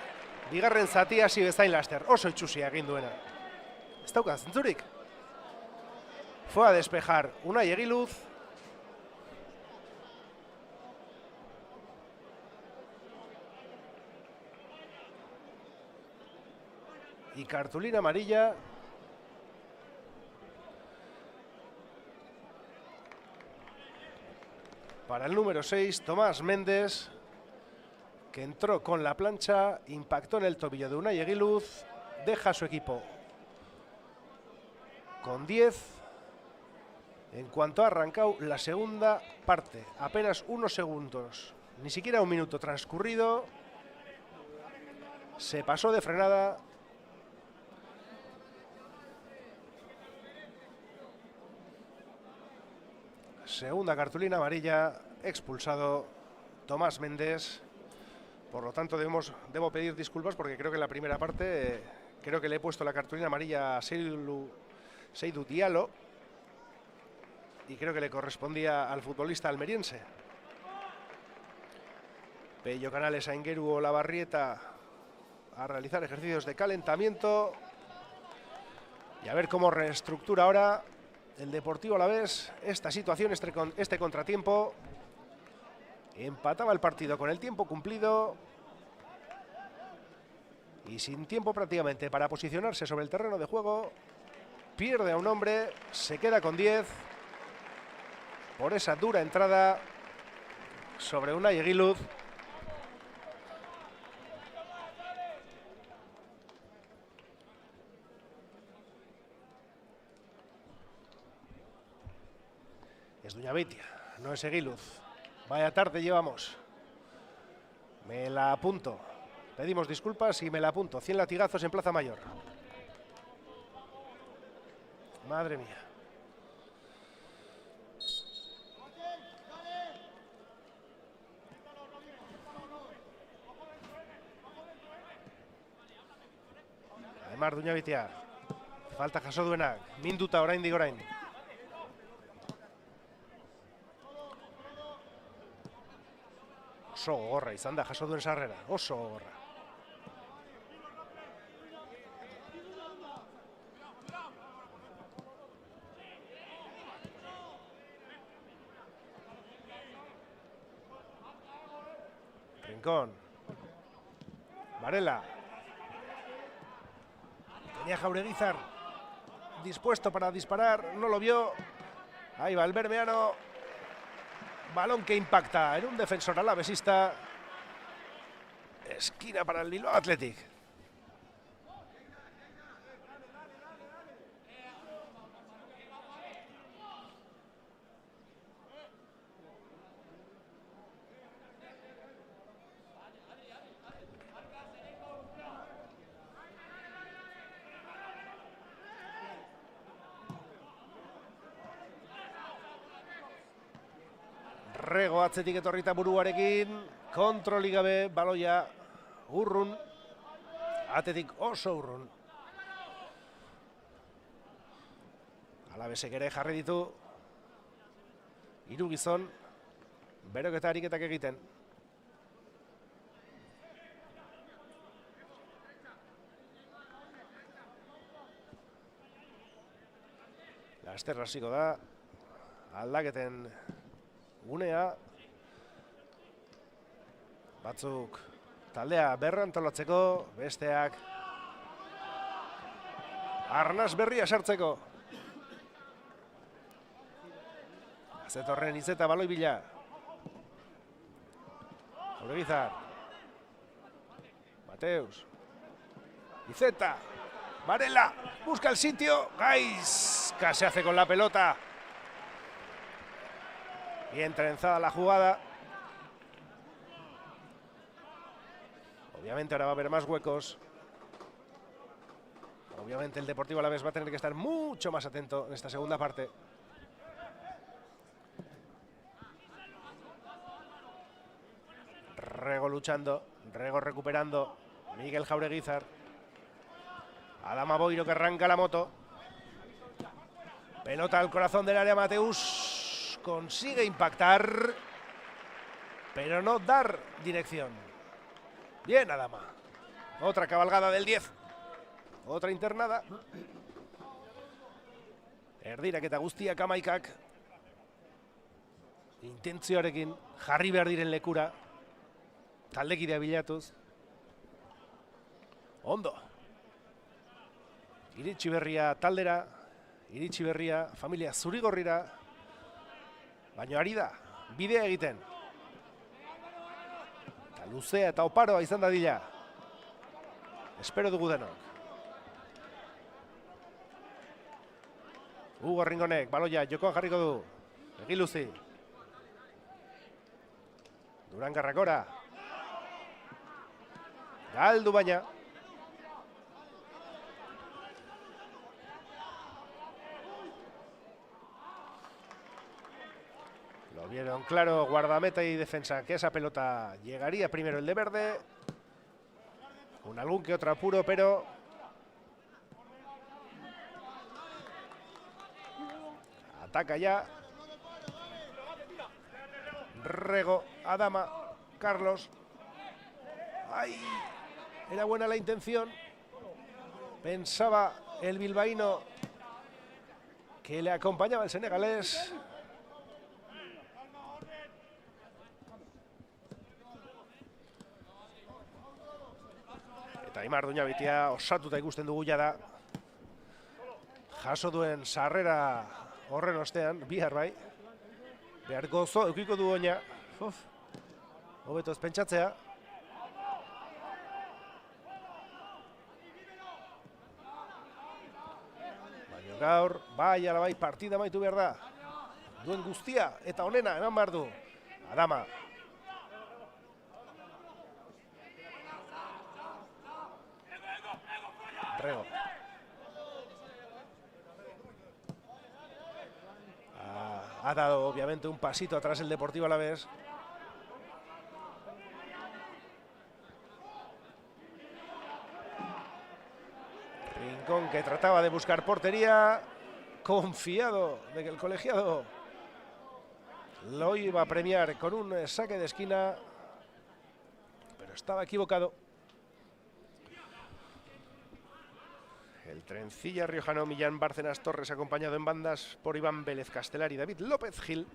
bigarren zati hasi bezain laster. Oso itxusia egin duena. Ez dauka zentzurik. Fue a despejar Unai Egiluz. y cartulina amarilla. Para el número 6, Tomás Méndez, que entró con la plancha, impactó en el tobillo de Unai Eguiluz, deja a su equipo con 10. En cuanto ha arrancado la segunda parte, apenas unos segundos, ni siquiera un minuto transcurrido, se pasó de frenada. Segunda cartulina amarilla, expulsado Tomás Méndez. Por lo tanto, debo pedir disculpas porque creo que en la primera parte creo que le he puesto la cartulina amarilla a Seydou Diallo y creo que le correspondía al futbolista almeriense. Pello Canales a Aingeru Olabarrieta a realizar ejercicios de calentamiento y a ver cómo reestructura ahora el Deportivo Alavés esta situación, este contratiempo. Empataba el partido con el tiempo cumplido y sin tiempo prácticamente para posicionarse sobre el terreno de juego. Pierde a un hombre, se queda con 10 por esa dura entrada sobre Unai Eguiluz. Es Duñabeitia, no es Eguiluz. Vaya tarde llevamos. Me la apunto. Pedimos disculpas y me la apunto. 100 latigazos en Plaza Mayor. Madre mía. Además, Duñabeitia. Falta jaso duenak. Minduta oraindik orain. Oso gogorra izan da jaso duen sarrera, oso gogorra. Rincón. Varela. Tenía Jaureguizar dispuesto para disparar, no lo vio. Ahí va el bermeano. Balón que impacta en un defensor alavesista. Esquina para el Bilbao Athletic. Rego atzetik etorrita buruarekin, kontrolik gabe, baloia urrun, atetik oso urrun. Alavesek ere jarri ditu, hiru gizon, beroketa ariketak egiten. Laster hasiko da, aldaketen gunea, batzuk taldea berrantolatzeko, besteak arnaz berria sartzeko. Azetorren Izeta baloi bila. Jaureguizar. Mateus. Izeta. Varela. Busca el sitio. Gaizka se hace con la pelota. Bien trenzada la jugada. Obviamente ahora va a haber más huecos. Obviamente el Deportivo Alavés va a tener que estar mucho más atento en esta segunda parte. Rego luchando, Rego recuperando, Miguel Jaureguizar. Adama Boiro que arranca la moto. Pelota al corazón del área, Mateus consigue impactar, pero no dar dirección. Bien, Adama. Otra cabalgada del 10. Otra internada. Erdiraketa guztiak amaikak. Intentzioarekin jarri behar diren lekura. Taldekidea bilatuz. Ondo. Iritsi berria taldera, iritsi berria familia zurigorrira, baina ari da, bidea egiten. Eta luzea eta oparoa izan dadila. Espero dugu denok. Hugo Ringonek, baloia, jokoan jarriko du. Egiluzi. Durangarrak gora. Galdu baina. Lo vieron claro guardameta y defensa que esa pelota llegaría primero el de verde. Con algún que otro apuro, pero ataca ya. Rego, Adama, Carlos. ¡Ay! Era buena la intención. Pensaba el bilbaíno que le acompañaba el senegalés. Eta Aimar Duñabitia osatuta ikusten dugu jada. Jaso duen sarrera horren ostean, bihar bai. Behar gozo, eukiko du oina. Hobeto ez pentsatzea. Baina gaur, bai ala bai partida amaitu behar da. Duen guztia eta onena eman behar du. Adama. Rego. Ha dado obviamente un pasito atrás el Deportivo Alavés. Rincón que trataba de buscar portería, confiado de que el colegiado lo iba a premiar con un saque de esquina, pero estaba equivocado. El trencilla riojano Millán Bárcenas Torres, acompañado en bandas por Iván Vélez Castelar y David López Gil.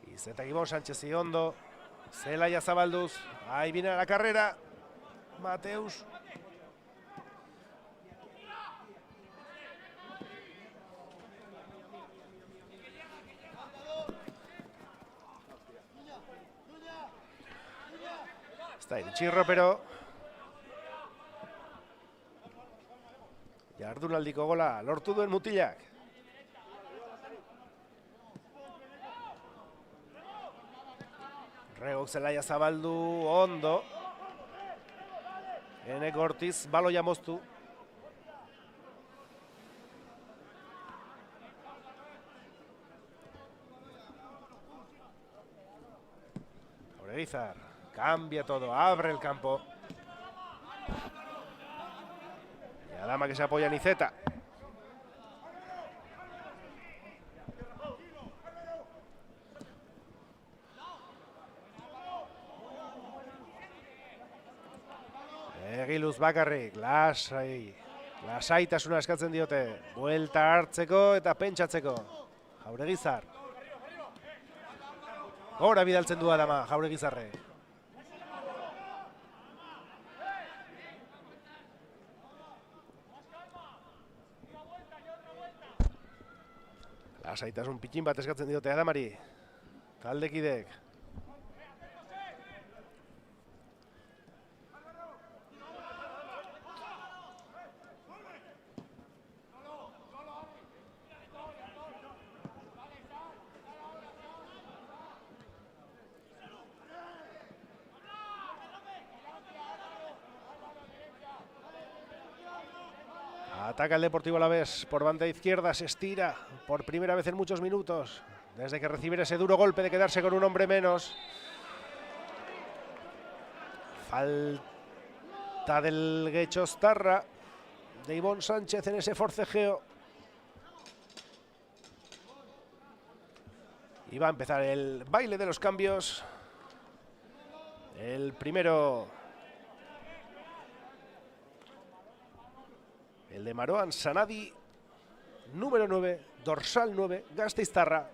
Y Zetaguibón, Sánchez y Hondo. Zelaya Zabalduz. Ahí viene la carrera. Mateus. Está iritsi ropero. Jardunaldiko gola lortu duen mutilak. Regok Zelaya zabaldu ondo. Enek Ortiz baloia moztu. Jauregizar. Cambia todo, abre el campo. Y Adama que se apoya en Iceta. Egiluz bakarrik, lasaitasuna eskatzen diote. Buelta hartzeko eta pentsatzeko. Jauregizar. Gora bidaltzen du Adama, Jauregizarre. Lasaitasun pitin bat eskatzen diote Adamari. Taldekidek. Ataca el Deportivo Alavés por banda izquierda, se estira por primera vez en muchos minutos, desde que recibiera ese duro golpe de quedarse con un hombre menos. Falta del Guechostarra, de Ivón Sánchez en ese forcejeo. Y va a empezar el baile de los cambios. El primero El de Marouane Sanadi, número 9, dorsal 9, gasteiztarra.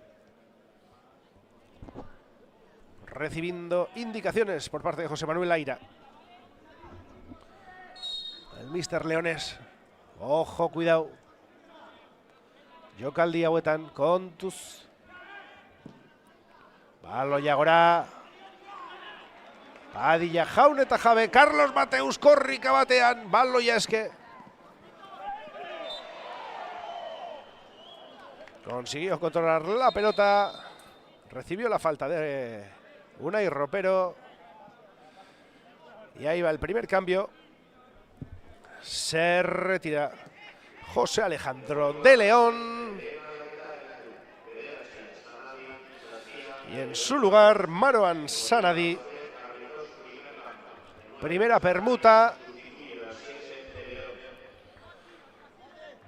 Recibiendo indicaciones por parte de José Manuel Aira. El Mister Leones. Ojo, cuidado. Jokaldi hauetan, kontuz. Baloia gora. Padilla jaun eta jabe, Carlos Mateus korrika batean, baloia eske. Consiguió controlar la pelota. Recibió la falta de Unai Ropero. Y ahí va el primer cambio. Se retira José Alejandro de León. Y en su lugar, Marouane Sanadi. Primera permuta.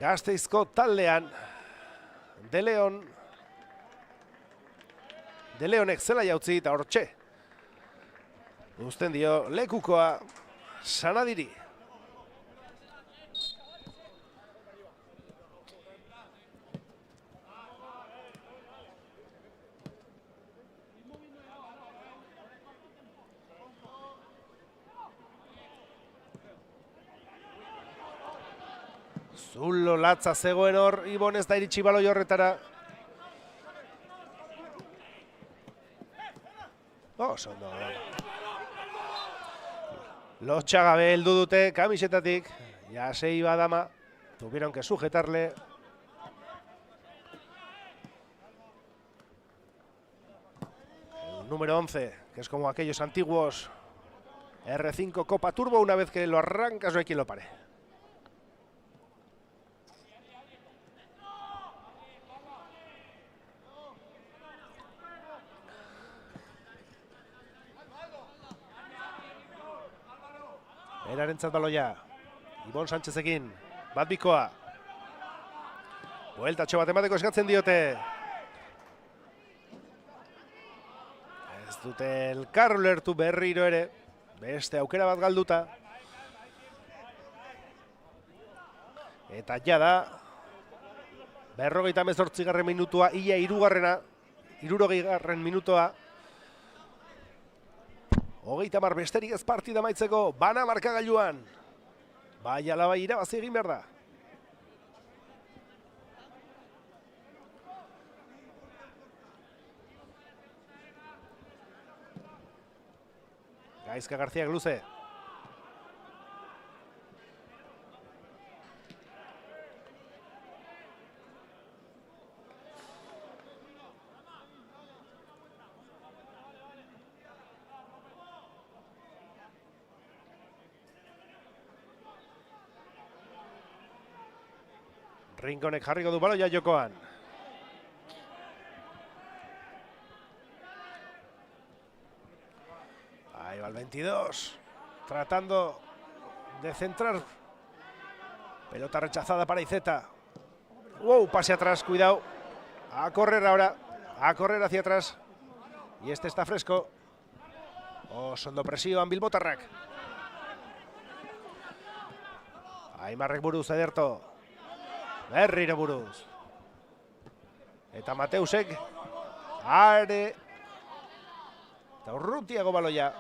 Gasteizko taldean. De León. De Leonek zela jautzi eta hortxe. Uzten dio lekukoa Sanadiri. Zulo latza zegoen hor, Ibon ez da iritsi baloi horretara. Ondo. Lotxagabe heldu dute kamisetatik. Ya se iba dama. Tuvieron que sujetarle. El número 11, que es como aquellos antiguos R5 Copa Turbo. Una vez que lo arrancas no hay quien lo pare. Erarentzat baloia. Ibon Sánchezekin. Bat bikoa. Bueltatxo bat emateko eskatzen diote. Ez dute elkar ulertu berriro ere. Beste aukera bat galduta. Eta jada. 58. minutua. Ia 60. minutua. 30 besterik ez partida maitzeko, bana markagailuan. Bai ala bai irabazi egin behar da. Gaizka Garziak luze. Rinkonek jarriko du baloia jokoan. Ahí va el 22. Tratando de centrar. Pelota rechazada para Iceta. Wow, pase atrás, cuidado. A correr ahora. A correr hacia atrás. Y este está fresco. Oso presioan Bilbotarrak. Aimarrek buruz ederto. Berriro buruz. Eta Mateusek. Are. Eta urrutiago baloia.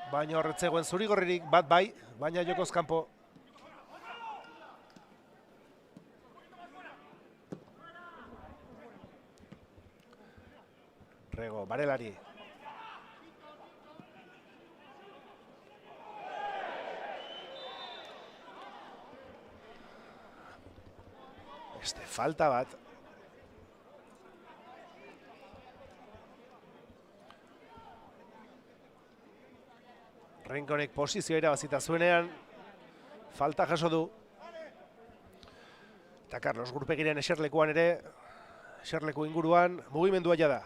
Baina horretzegoen zurigorririk bat bai. Baina jokoz kanpo. Rego, Barelari. Falta bat. Rinkonek posizioa irabazita zuenean. Falta jaso du. Eta Carlos Gurpegiren eserlekuan ere. Eserleku inguruan mugimendua jada.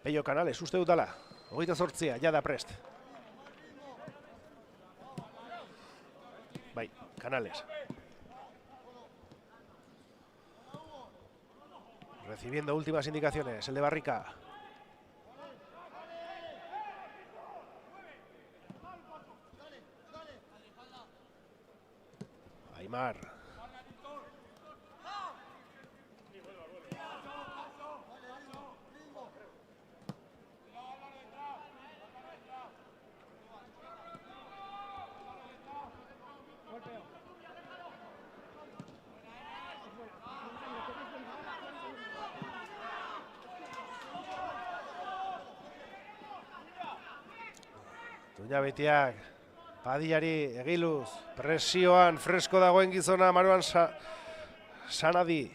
Peio Canales uste dutala. 28, jada prest. Bai, Canales. Recibiendo últimas indicaciones, el de Barrica. Aimar. Tuña Betiak, Padillari, Egiluz, presioan fresko dagoen gizona Maruan Sanadi.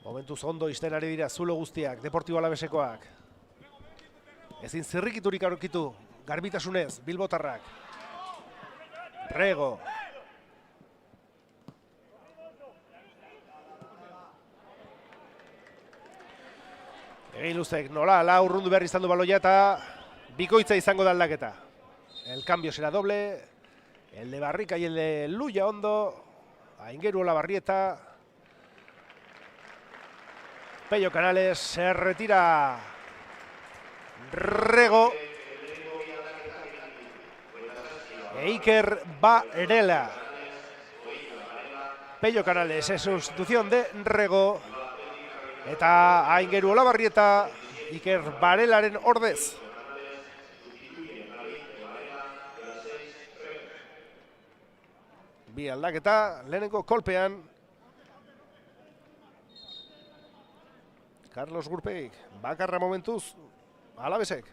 Momentuz ondo izten ari dira zulo guztiak, Deportibo Alavesekoak. Ezin zirrikiturik aurkitu, garbitasunez, bilbotarrak. Rego. Egiluzek nola, urrundu behar izan du baloia eta bikoitza izango da aldaketa. El cambio será doble, el de Barrika y el de Luya Ondo, Aingeru Olabarrieta, Pello Canales, se retira Rego, e Iker Varela. Pello Canales en sustitución de Rego. Eta Aingeru Olabarrieta, Iker Varelaren ordez. Bi aldaketa, lehenengo kolpean. Carlos Gurpeik, bakarra momentuz, Alavesek.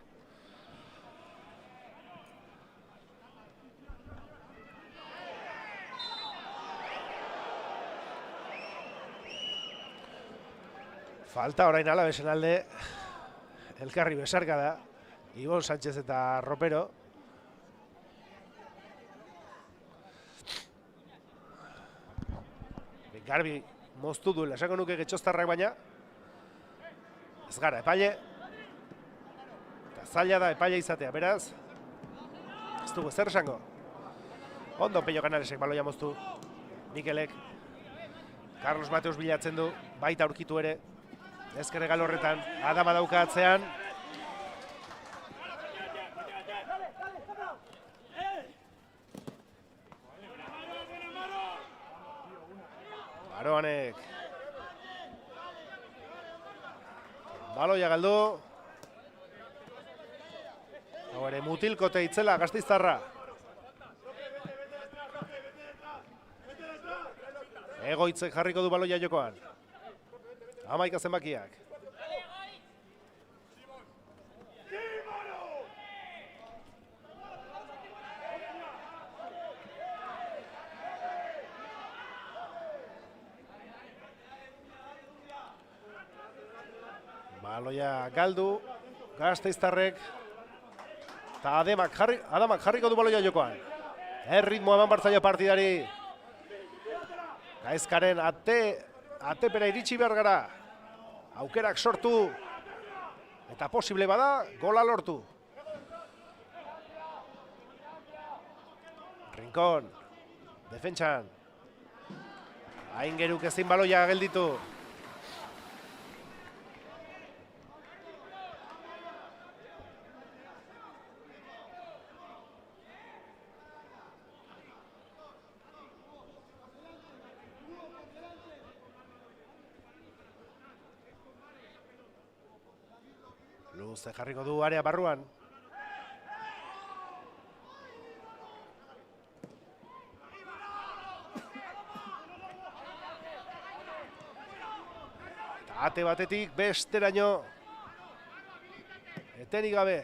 Falta orain Alavesen alde, elkarri besarka da, Ibon Sánchez eta Ropero. Garbi moztu duela, esango nuke Getxoztarrak baina. Ez gara, epaile. Eta zaila da epaile izatea, beraz. Ez dugu zer esango. Ondo Pello Canalesek baloia moztu. Mikelek. Carlos Mateus bilatzen du, baita aurkitu ere. Ezker hegal horretan, Adama dauka atzean. Aroanek. Baloia galdu. Hau ere mutilkote itzela Gasteiztarra. Egoitzek jarriko du baloia jokoan. 11 zenbakiak. Baloia galdu, Gasteiztarrek, eta Adamak jarriko du baloia jokoan. Erritmoa eman bartzaio partidari. Gaizkaren atepera iritsi behar gara. Aukerak sortu, eta posible bada, gola lortu. Rincón, defentsan. Aingeruk ezin baloia gelditu. Luze jarriko du area barruan. Eta ate batetik besteraino. Etenik gabe.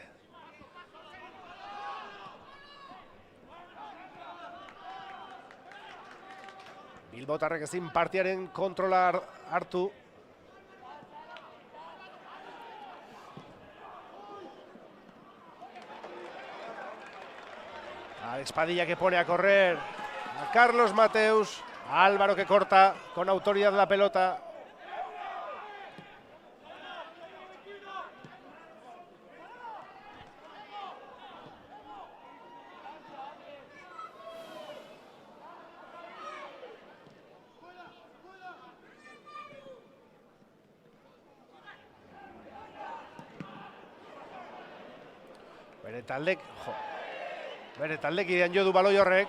Bilbotarrek ezin partiaren kontrola hartu. Espadilla que pone a correr a Carlos Mateus, Álvaro que corta con autoridad la pelota. Bere taldekidean jo du baloi horrek.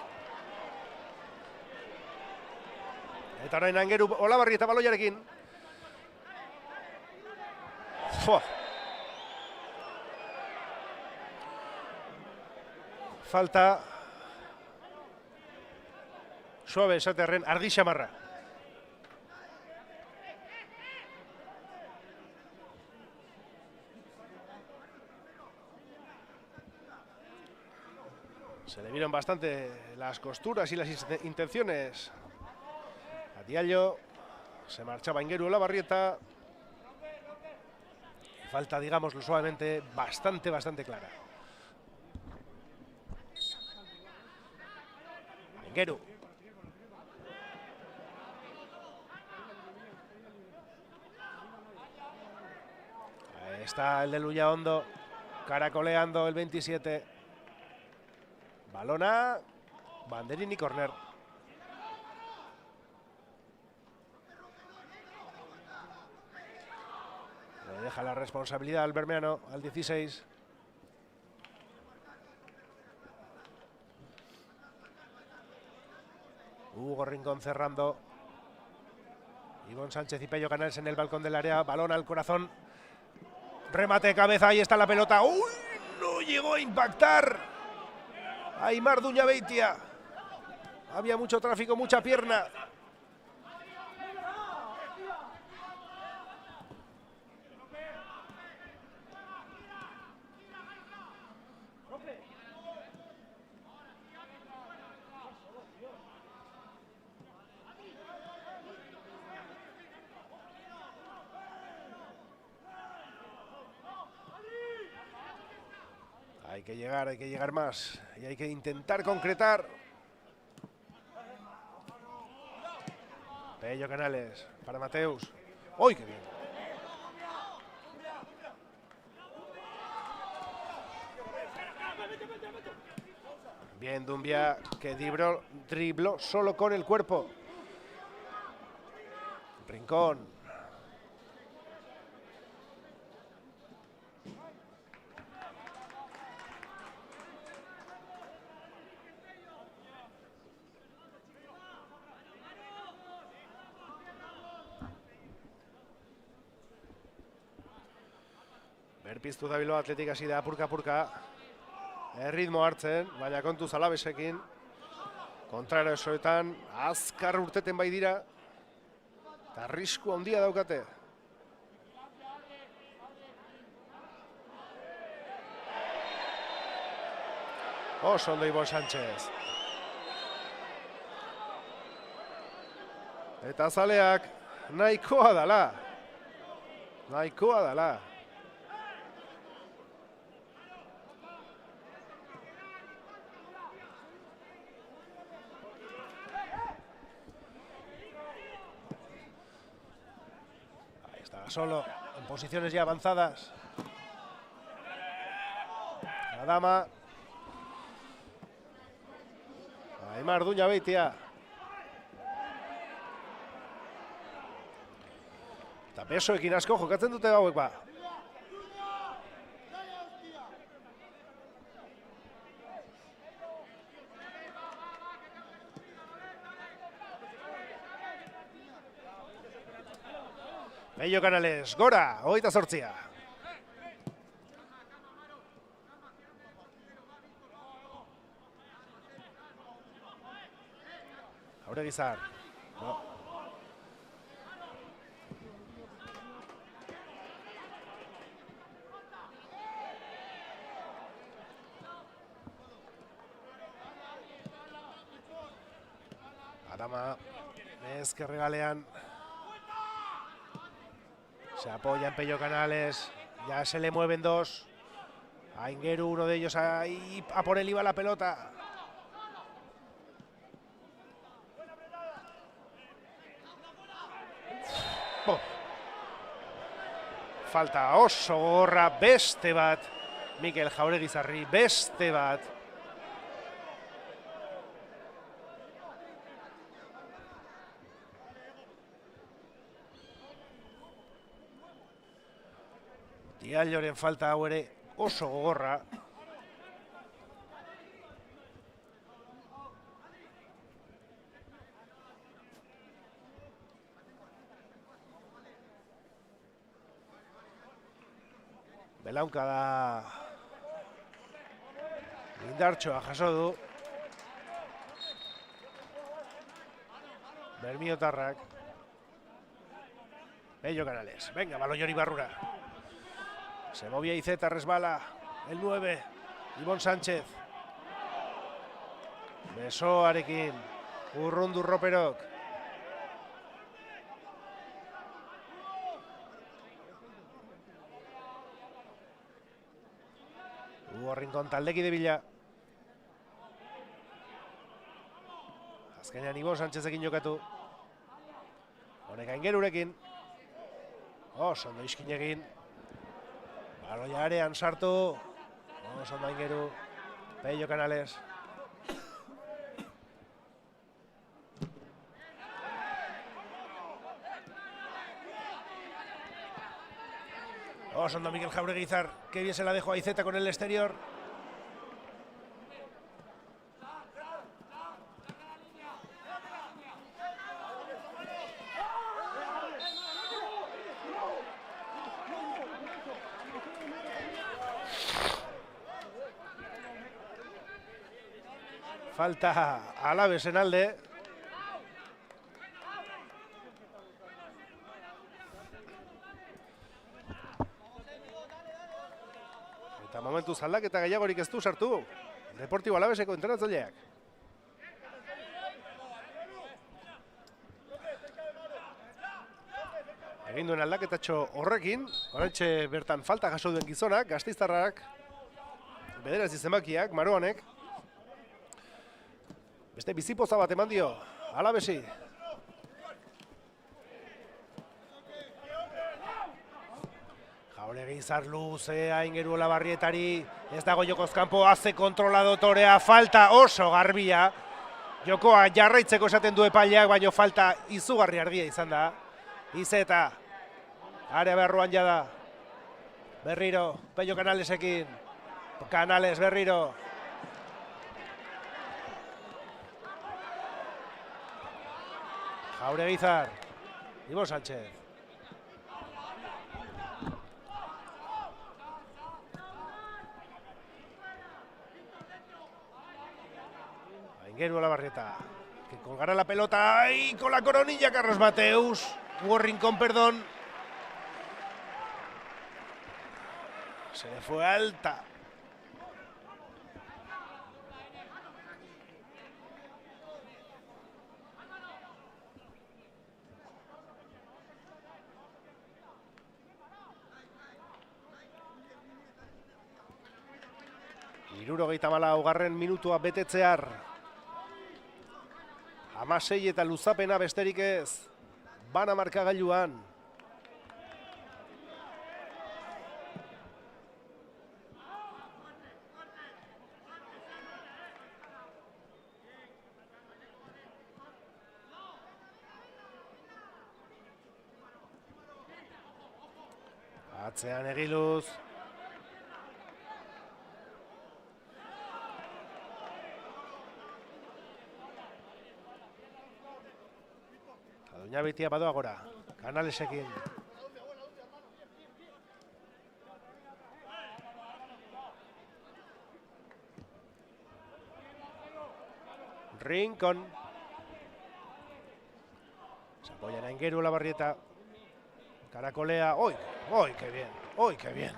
Eta orain Aingeru Olabarri eta baloiarekin. Falta. Suabe esaterren argi xamarra. Se le vieron bastante las costuras y las intenciones a Diallo. Se marchaba Aingeru Olabarrieta. Falta, digámoslo suavemente, bastante clara. Aingeru. Ahí está el de Luñaondo, caracoleando el 27. Balona, banderín y córner. Le deja la responsabilidad al bermeano, al 16. Hugo Rincón cerrando. Ivonne Sánchez y Pello Canals en el balcón del área. Balón al corazón. Remate de cabeza, ahí está la pelota. ¡Uy! No llegó a impactar. Aimar Duñabeitia. Había mucho tráfico, mucha pierna. Hay que llegar más y hay que intentar concretar. Pello Canales para Mateus. ¡Uy, qué bien! Bien Dumbia, que dribló solo con el cuerpo. Rincón. Berpiztu da Bilbao Athletic hasi da apurka. Erritmo hartzen, baina kontuz Alavesekin. Kontraerosoetan azkar urteten bai dira. Eta arrisku handia daukate. Oso ondo Ivonne Sánchez. Eta zaleak nahikoa dala. Nahikoa dala. Solo en posiciones ya avanzadas. La dama. Aimar Duñabeitia. Eta besoekin asko jokatzen dute hauek ba. Pello Canales, gora, 28. Jauregizar. No. Adama, ezkerregalean. Se apoya en Pello Canales, ya se le mueven dos. Aingeru, uno de ellos ahí, a por él iba la pelota. Oh. Falta oso gorra, beste bat. Mikel Jauregizarri, beste bat. Dialloren falta hau ere oso gogorra. Belaunka da indartxoa jaso du. Bermiotarrak. Pello Canales. Venga, balón hori barrura. Se movía Iceta, resbala. El 9. Ibon Sánchez. Besoarekin. Urrundu Roperok. Hugo Rincón taldekide bila. Azkenean Ibon Sánchezekin jokatu. Honek Aingerurekin. Oso ondo iskin egin. Baloia arean sartu. Oso ondo Aingeru. Pello Canales. Oso ondo Miguel Jaureguizar. Qué bien se la dejó a Iceta con el exterior. Falta Alaves en alde. Eta momentuz aldaketa gehiagorik ez du sartu. Deportibo Alaveseko entrenatzaileak. Egin duen aldaketatxo horrekin, oraintxe bertan falta jaso duen gizonak, gasteiztarrak, bederatzi zenbakiak, Maroanek. Beste bizipoza bat eman dio, Alavesi. Jaureguizar luze, Aingeru Olabarrietari, ez dago jokoz kanpo, haze kontrolado torea, falta oso garbia. Jokoa jarraitzeko esaten du epaileak, baino falta izugarri argia izan da. Iceta, area barruan jada. Berriro, Pello Canalesekin. Canales berriro. Jaureguizar, Ibon Sánchez. Aingeru Olabarrieta, que colgará la pelota, ¡ay! Con la coronilla Carlos Mateus. Hugo Rincón, perdón. Se le fue alta. Hirurogeita hamalaugarren minutua betetzear. 16 eta luzapena besterik ez. Bana markagailuan. Atzean Egiluz. Doñabitia badoa gora, Canalesekin. Rincón. Se apoya en Aingeru Olabarrieta. Caracolea. ¡Uy! ¡Uy, qué bien! ¡Uy, qué bien!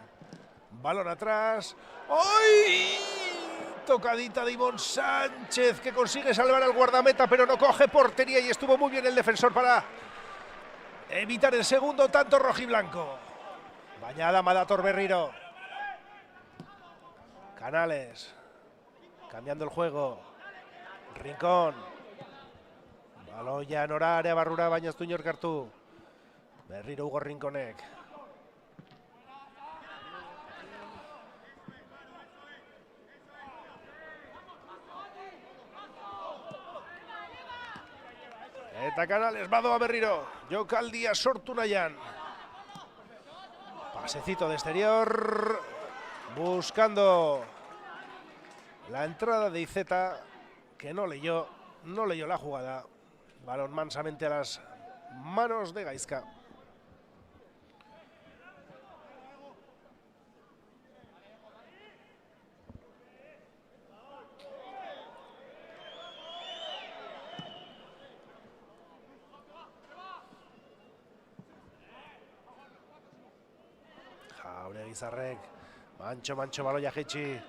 Balón atrás. ¡Uy! Tocadita de Ibon Sánchez, que consigue salvar al guardameta, pero no coge portería y estuvo muy bien el defensor para evitar el segundo tanto rojiblanco. Bañada Madator Berriro. Canales. Cambiando el juego. Rincón. Baloia nora area barrura baina ez du inork hartu. Berriro Hugo Rinconek. Eta Canales badoa berriro. Jokaldia sortu nahian. Pasecito de exterior. Buscando la entrada de Iceta, que no leyó la jugada. Balón mansamente a las manos de Gaizka. Jauregizarrek, mantxo baloia jetxi.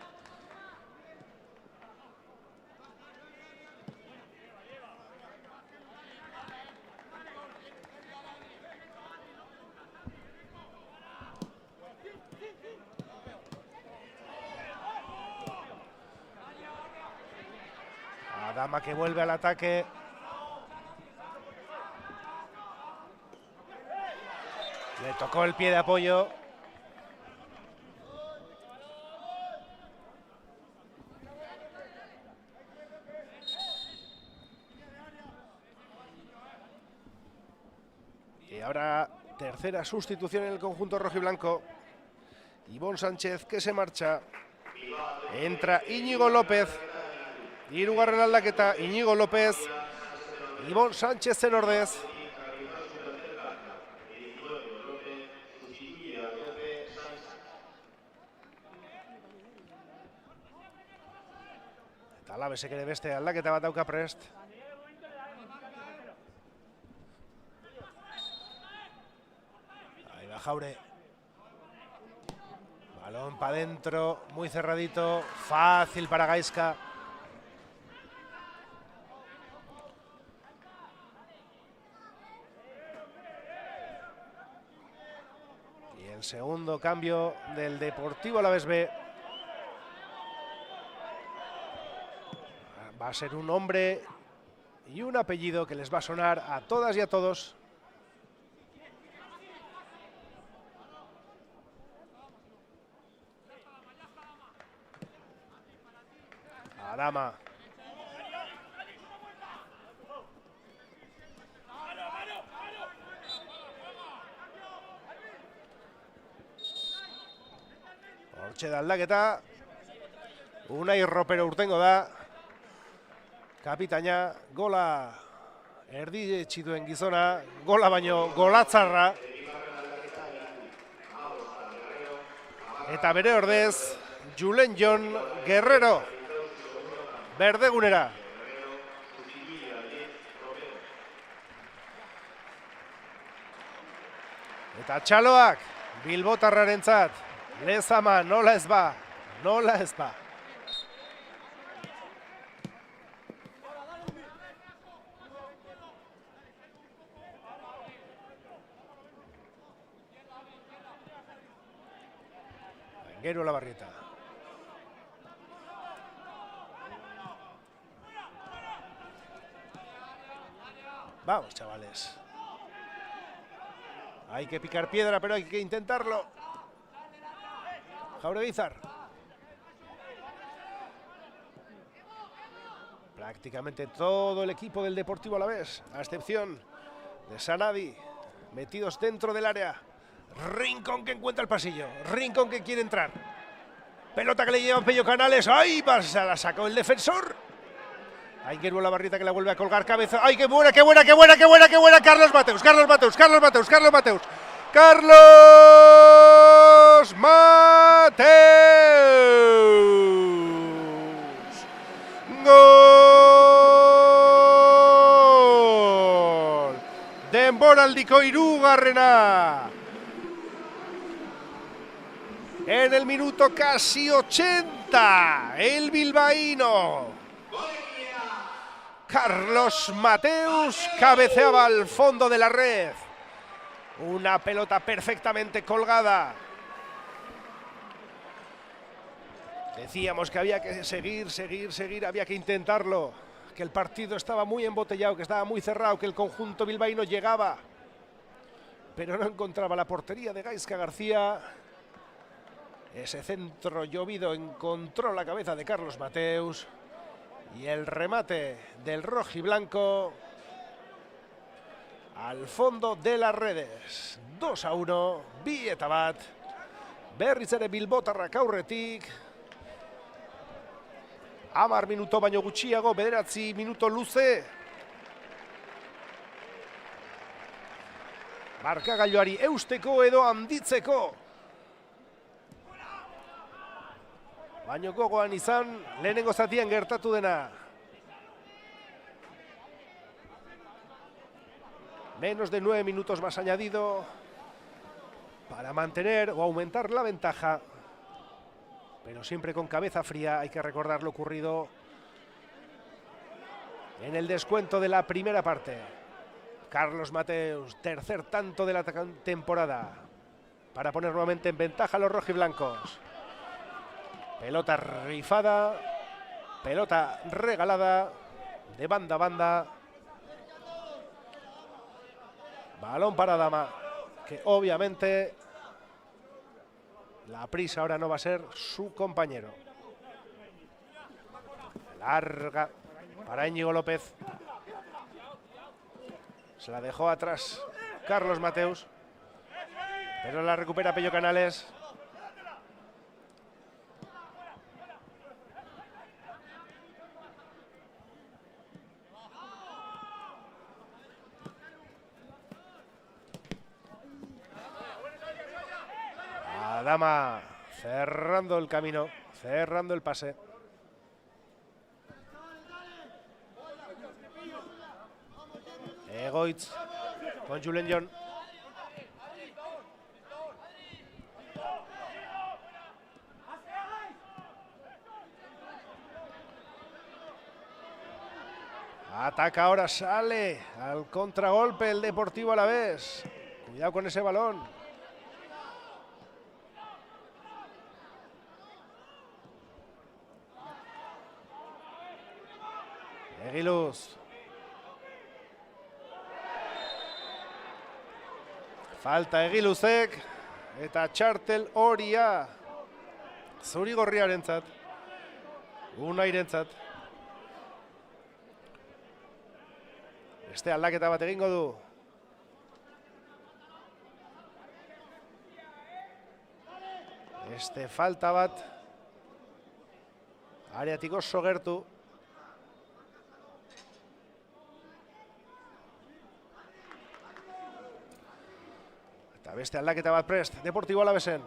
Adama que vuelve al ataque. Le tocó el pie de apoyo. Y ahora tercera sustitución en el conjunto rojiblanco. Ibon Sánchez que se marcha. Entra Íñigo López. Hirugarren aldaketa, Íñigo López, Ibon Sánchez zen ordez. Eta Alabesek ere beste aldaketa bat dauka prest. Ahí va Jaure. Balón para adentro, muy cerradito, fácil para Gaizka. El segundo cambio del Deportivo Alavés B. Va a ser un nombre y un apellido que les va a sonar a todas y a todos. Adama. Hortxe da aldaketa, Unai Ropero urtengo da, kapitaina, gola erdietsi duen gizona, gola baino golatzarra, eta bere ordez, Julen Jon Guerrero, berdegunera. Eta txaloak, bilbotarrarentzat, Lezama, nola ez ba, nola ez ba. Gero Olabarrieta. Vamos, chavales. Hay que picar piedra, pero hay que intentarlo. Jaureguizar. Prácticamente todo el equipo del Deportivo Alavés, a excepción de Sanadi, metidos dentro del área. Rincón que encuentra el pasillo. Rincón que quiere entrar. Pelota que le lleva Pello Canales. ¡Ay! La sacó el defensor. Hay que la barrita que la vuelve a colgar cabeza. ¡Ay, qué buena, qué buena, qué buena, qué buena, qué buena! Carlos Mateus, Carlos Mateus, Carlos Mateus, Carlos Mateus. ¡Carlos Mateus! ¡Gol! Denboraldiko hirugarrena. En el minuto casi 80, el bilbaíno Carlos Mateus cabeceaba al fondo de la red. Una pelota perfectamente colgada. Decíamos que había que seguir, había que intentarlo. Que el partido estaba muy embotellado, que estaba muy cerrado, que el conjunto bilbaíno llegaba, pero no encontraba la portería de Gaizka García. Ese centro llovido encontró la cabeza de Carlos Mateus y el remate del rojiblanco al fondo de las redes. 2-1, bi eta bat. Berriz ere bilbotarrak aurretik. 10 minuto baino gutxiago, 9 minuto luze. Markagailuari eusteko edo handitzeko. Baino gogoan izan, lehenengo zatian gertatu dena. Menos de 9 minutos más añadido. para mantener o aumentar la ventaja, pero siempre con cabeza fría. Hay que recordar lo ocurrido en el descuento de la primera parte. Carlos Mateus, tercer tanto de la temporada, para poner nuevamente en ventaja a los rojiblancos. Pelota rifada, pelota regalada, de banda a banda. Balón para Dama, que obviamente la prisa ahora no va a ser su compañero. Larga para Íñigo López. Se la dejó atrás Carlos Mateus, pero la recupera Pello Canales. Dama cerrando el camino, cerrando el pase. Egoitz con Julen John. Ataca ahora, sale al contragolpe el Deportivo Alavés. Cuidado con ese balón. Egiluz. Falta Egiluzek eta txartel horia zurigorriarentzat, Unairentzat. Beste aldaketa bat egingo du. Beste falta bat areatik oso gertu. Eta beste aldaketa bat prest, Deportibo Alavesen.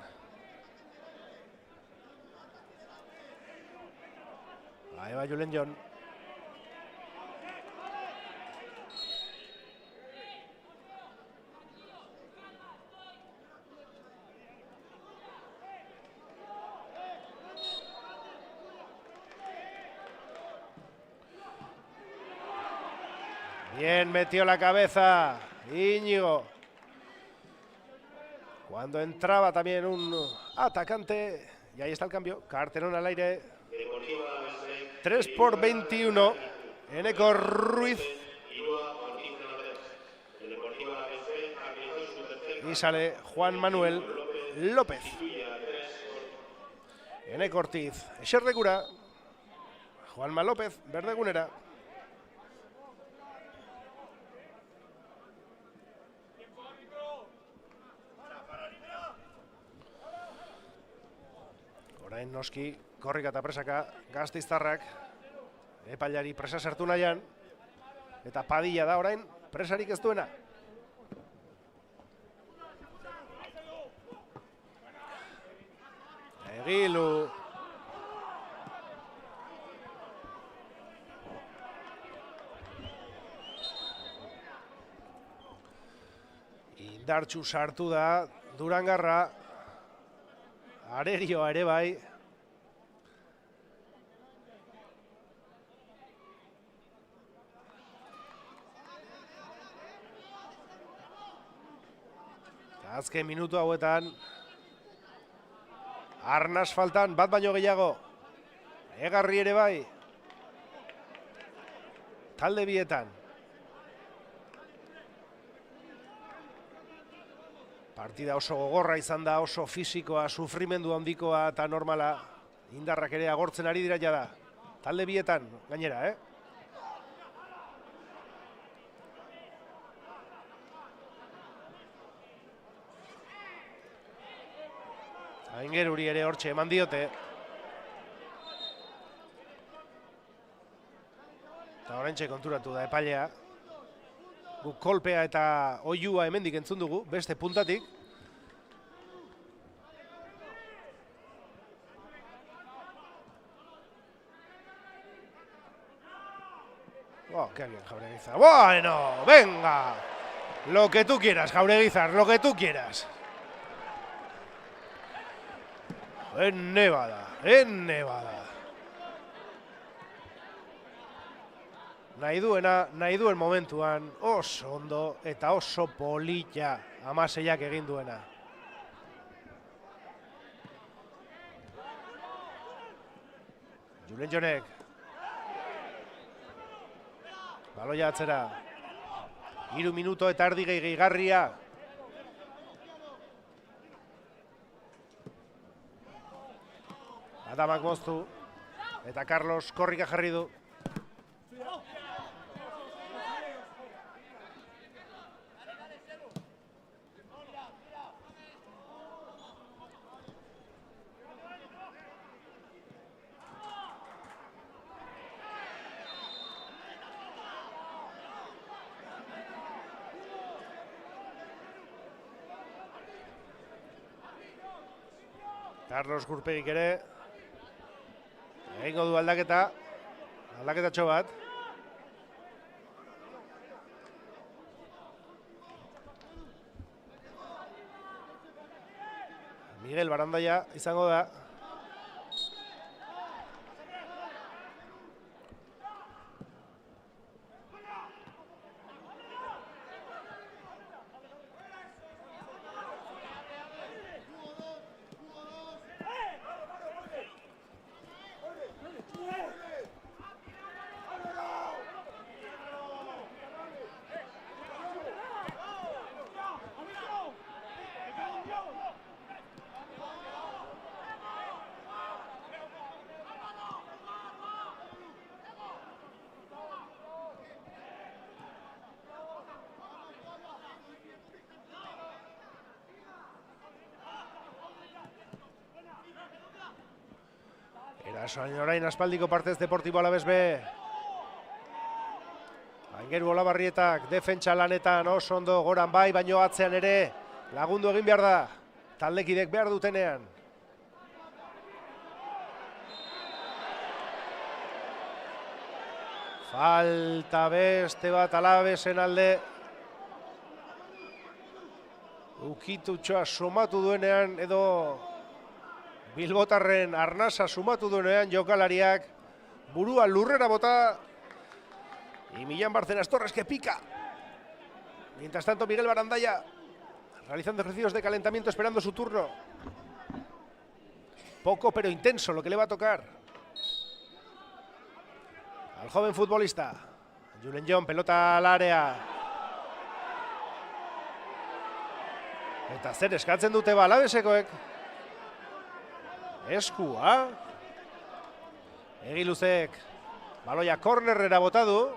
Ahí va Julen John. Bien, metió la cabeza Íñigo. Cuando entraba también un atacante. Y ahí está el cambio. Carterón al aire. 3-21. Eneko Ruiz. Y sale Juan Manuel López. Eneko Ortiz. Eserlegura. Juanma López. Berdegunera. Orain noski, korrika eta presaka, Gasteiztarrak epailari presa sartu nahian, eta Padilla da orain presarik ez duena. Egilu. Indartxu sartu da, Durangarra. Arerioa ere bai. Azken minutu hauetan arnas faltan bat baino gehiago. Egarri ere bai. Talde bietan. Partida oso gogorra izan da, oso fisikoa, sufrimendu handikoa eta normala. Indarrak ere agortzen ari dira jada. Talde bietan, gainera, Aingeruri ere hortxe eman diote. Eta oraintxe konturatu da epailea. Guk kolpea eta oihua hemendik entzun dugu, beste puntatik. Oh, qué bien, Jaureguizar. Bueno, venga. Lo que tú quieras, Jaureguizar, lo que tú quieras. Enne bada. Nahi duen momentuan, oso ondo eta oso polita Amaseiak egin duena. Julen Jonek. Baloia atzera. 3 minuto eta erdi gehigarria. Adamak moztu. Eta Carlos korrika jarri du. Carlos Gurpegik ere egingo du aldaketatxo bat. Miguel Barandaia izango da. Erasoan orain aspaldiko partez Deportibo Alavés B. Aingeru Olabarrietak defentsa lanetan oso ondo goran bai, baino atzean ere lagundu egin behar da. Taldekidek behar dutenean. Falta beste bat Alavesen alde. Ukitutxoa sumatu duenean edo Bilbotarren arnasa sumatu duenean jokalariak burua lurrera bota. Y Millán Bárcenas Torres que pica. Mientras tanto Miguel Barandaia realizando ejercicios de calentamiento esperando su turno. Poco pero intenso lo que le va a tocar al joven futbolista. Julen Jon, pelota al área. Eta zer eskatzen dute ba Alavesekoek. Eskua. Egiluzek baloia kornerrera bota du.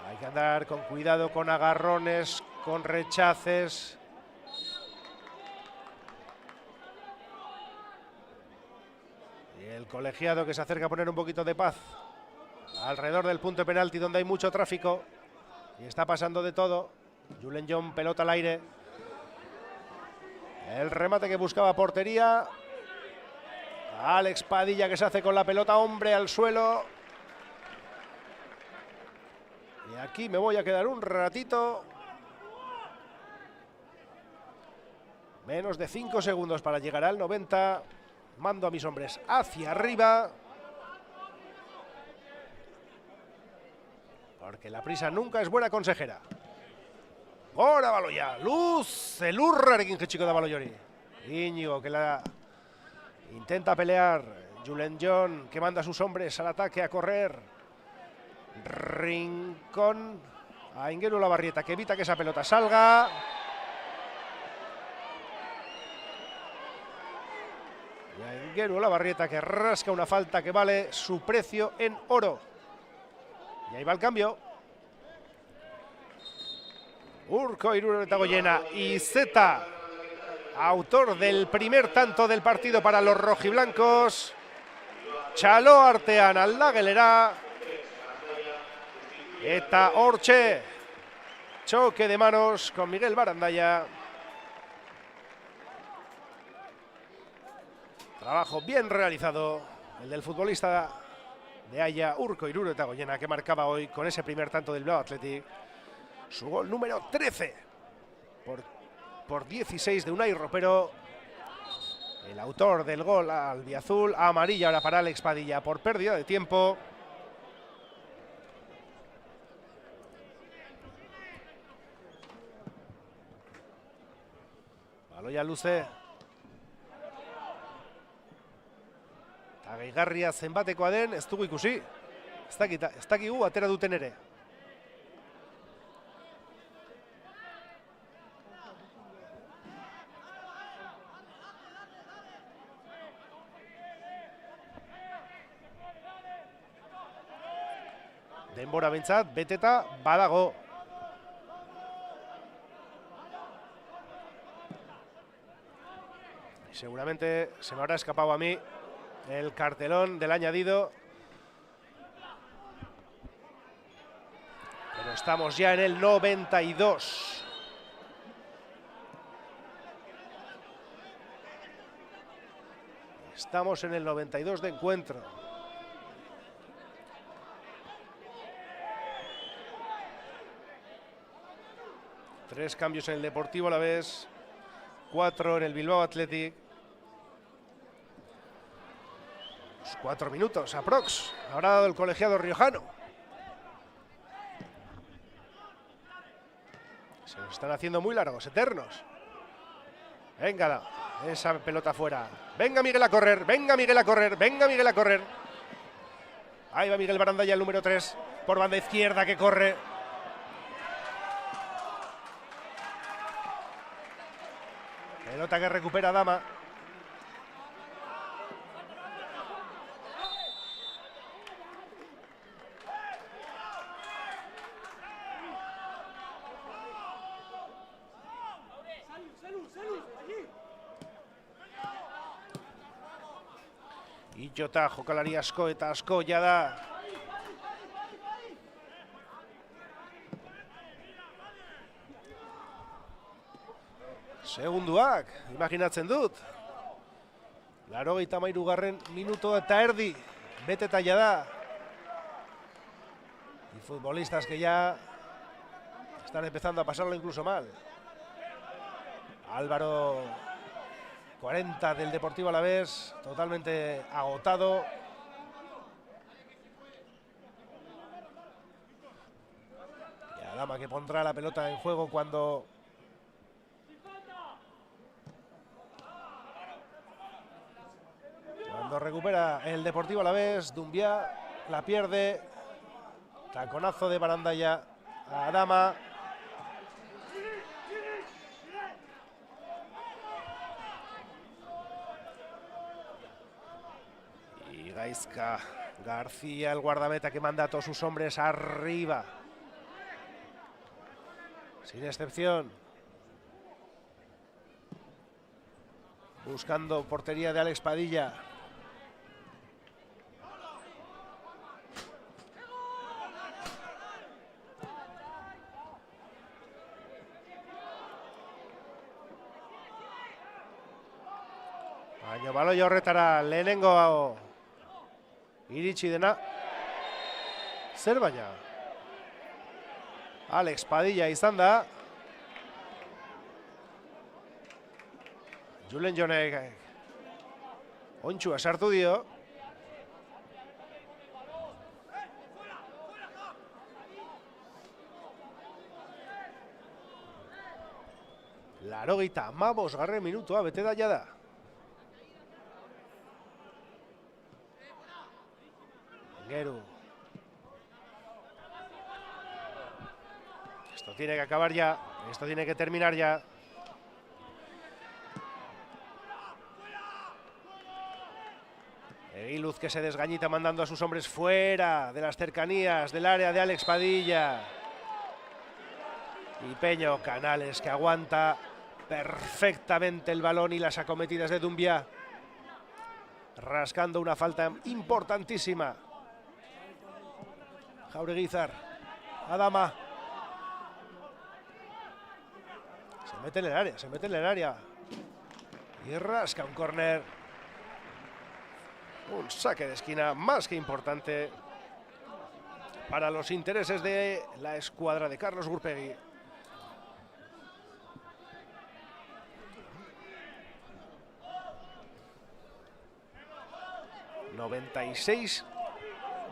Hay que andar con cuidado, con agarrones, con rechaces. Y el colegiado que se acerca a poner un poquito de paz alrededor del punto de penalti donde hay mucho tráfico y está pasando de todo. Julen Jon, pelota al aire. El remate que buscaba portería. Alex Padilla que se hace con la pelota, hombre al suelo. Y aquí me voy a quedar un ratito. Menos de 5 segundos para llegar al 90. Mando a mis hombres hacia arriba. Porque la prisa nunca es buena consejera. Gora baloia, luze lurrarekin jetxiko da baloiori. Íñigo que la intenta pelear. Julen Jon que manda a sus hombres al ataque a correr. Rincón. A Aingeru Olabarrieta que evita que esa pelota salga. Y a Aingeru Olabarrieta que rasca una falta que vale su precio en oro. Y ahí va el cambio. Urko Iruretagoyena y Zeta, autor del primer tanto del partido para los rojiblancos. Txalo artean aldagelera. Eta hortxe, choque de manos con Miguel Barandaia. Trabajo bien realizado, el del futbolista de Haya, Urko Iruretagoyena, que marcaba hoy con ese primer tanto del Bilbao Athletic. su gol número 13 por 16 de Unai Ropero, el autor del gol albiazul. Amarilla ahora para Alex Padilla por pérdida de tiempo. Baloia luze. Eta gehigarria zenbatekoa den ez dugu ikusi. Ez dakigu atera duten ere. Denbora behintzat, beteta badago. Seguramente se me habrá escapado a mí el cartelón del añadido. Pero estamos ya en el 92. Estamos en el 92 de encuentro. Tres cambios en el Deportivo Alavés, 4 en el Bilbao Athletic. 4 minutos, aprox. Habrá dado el colegiado riojano. Se nos están haciendo muy largos, eternos. Venga, esa pelota fuera. Venga Miguel a correr, venga Miguel a correr, venga Miguel a correr. Ahí va Miguel Barandalla, el número 3, por banda izquierda que corre. Pelota que recupera Dama. Jota jokalari asko eta asko jada. Segunduak, imaginatzen dut. 83. minuto eta erdi, beteta jada. Y futbolistas que ya están empezando a pasarlo incluso mal. Álvaro, 40 del Deportivo Alavés, totalmente agotado. Y Adama que pondrá la pelota en juego cuando recupera el Deportivo Alavés. Doumbia la pierde. Taconazo de Barandalla a Adama. Gaizka García, el guardameta que manda a todos sus hombres arriba. Sin excepción. Buscando portería de Alex Padilla. Baina baloia horretara lehenengo iritsi dena. Zer baina? Alex Padilla izan da. Julen Jonek ontxua sartu dio. Laurogeita hamabosgarren minutua bete da jada. Geru. Esto tiene que acabar ya. Esto tiene que terminar ya. Eguiluz que se desgañita mandando a sus hombres fuera de las cercanías del área de Alex Padilla. Y Peño Canales que aguanta perfectamente el balón y las acometidas de Doumbia. Rascando una falta importantísima. Jaureguizar, Adama. Se mete en el área, Y rasca un córner. Un saque de esquina más que importante para los intereses de la escuadra de Carlos Gurpegui. ...96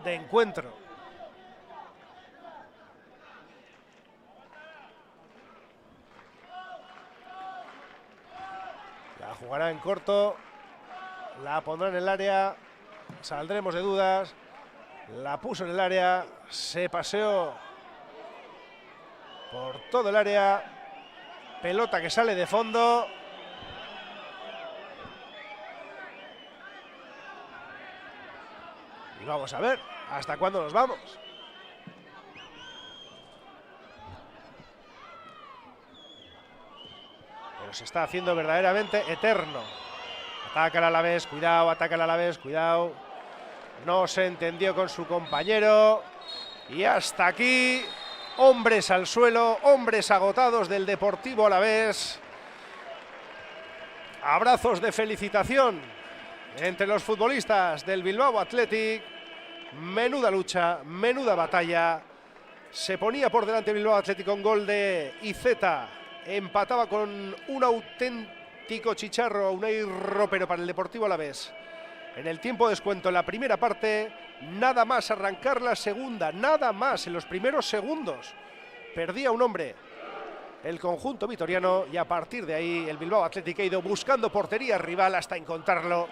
de encuentro. La jugará en corto, la pondrá en el área, saldremos de dudas, la puso en el área, se paseó por todo el área, pelota que sale de fondo. Y vamos a ver hasta cuándo nos vamos. Pero se está haciendo verdaderamente eterno. Ataca el Alavés, cuidado, ataca el Alavés, cuidado. No se entendió con su compañero. Y hasta aquí, hombres al suelo, hombres agotados del Deportivo Alavés. Abrazos de felicitación entre los futbolistas del Bilbao Athletic. Menuda lucha, menuda batalla. Se ponía por delante Bilbao Athletic con gol de Izeta. Empataba con un auténtico chicharro, un ropero para el Deportivo Alavés. En el tiempo de descuento en la primera parte, nada más arrancar la segunda, nada más en los primeros segundos. Perdía un hombre el conjunto vitoriano y a partir de ahí el Bilbao Athletic ha ido buscando portería rival hasta encontrarla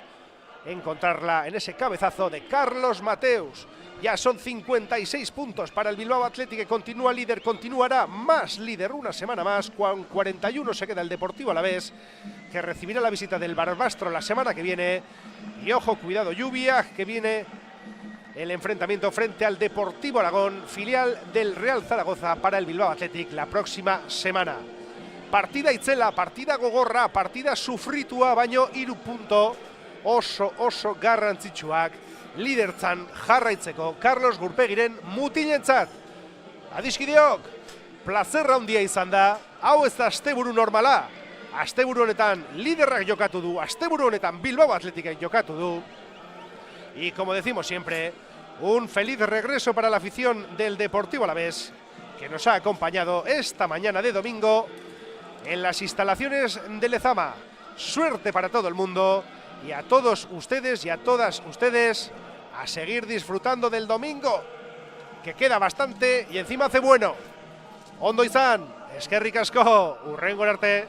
en ese cabezazo de Carlos Mateus. Ya son 56 puntos para el Bilbao Athletic, que continúa líder, continuará más líder una semana más. Con 41 se queda el Deportivo Alavés, que recibirá la visita del Barbastro la semana que viene. Y ojo, cuidado, lluvia, que viene el enfrentamiento frente al Deportivo Aragón, filial del Real Zaragoza, para el Bilbao Athletic la próxima semana. Partida itzela, partida gogorra, partida sufritua, baino 3 punto oso garrantzitsuak lidertzan jarraitzeko Carlos Gurpegiren mutilentzat. Adiskideok, plazerra handia izan da, hau ez da asteburu normala. Asteburu honetan liderrak jokatu du, asteburu honetan Bilbao Athletic jokatu du. Y como decimos siempre, un feliz regreso para la afición del Deportivo Alavés, que nos ha acompañado esta mañana de domingo en las instalaciones de Lezama. Suerte para todo el mundo. Y a todos ustedes y a todas ustedes, a seguir disfrutando del domingo, que queda bastante y encima hace bueno. Ondo izan, eskerrik asko, hurrengo arte.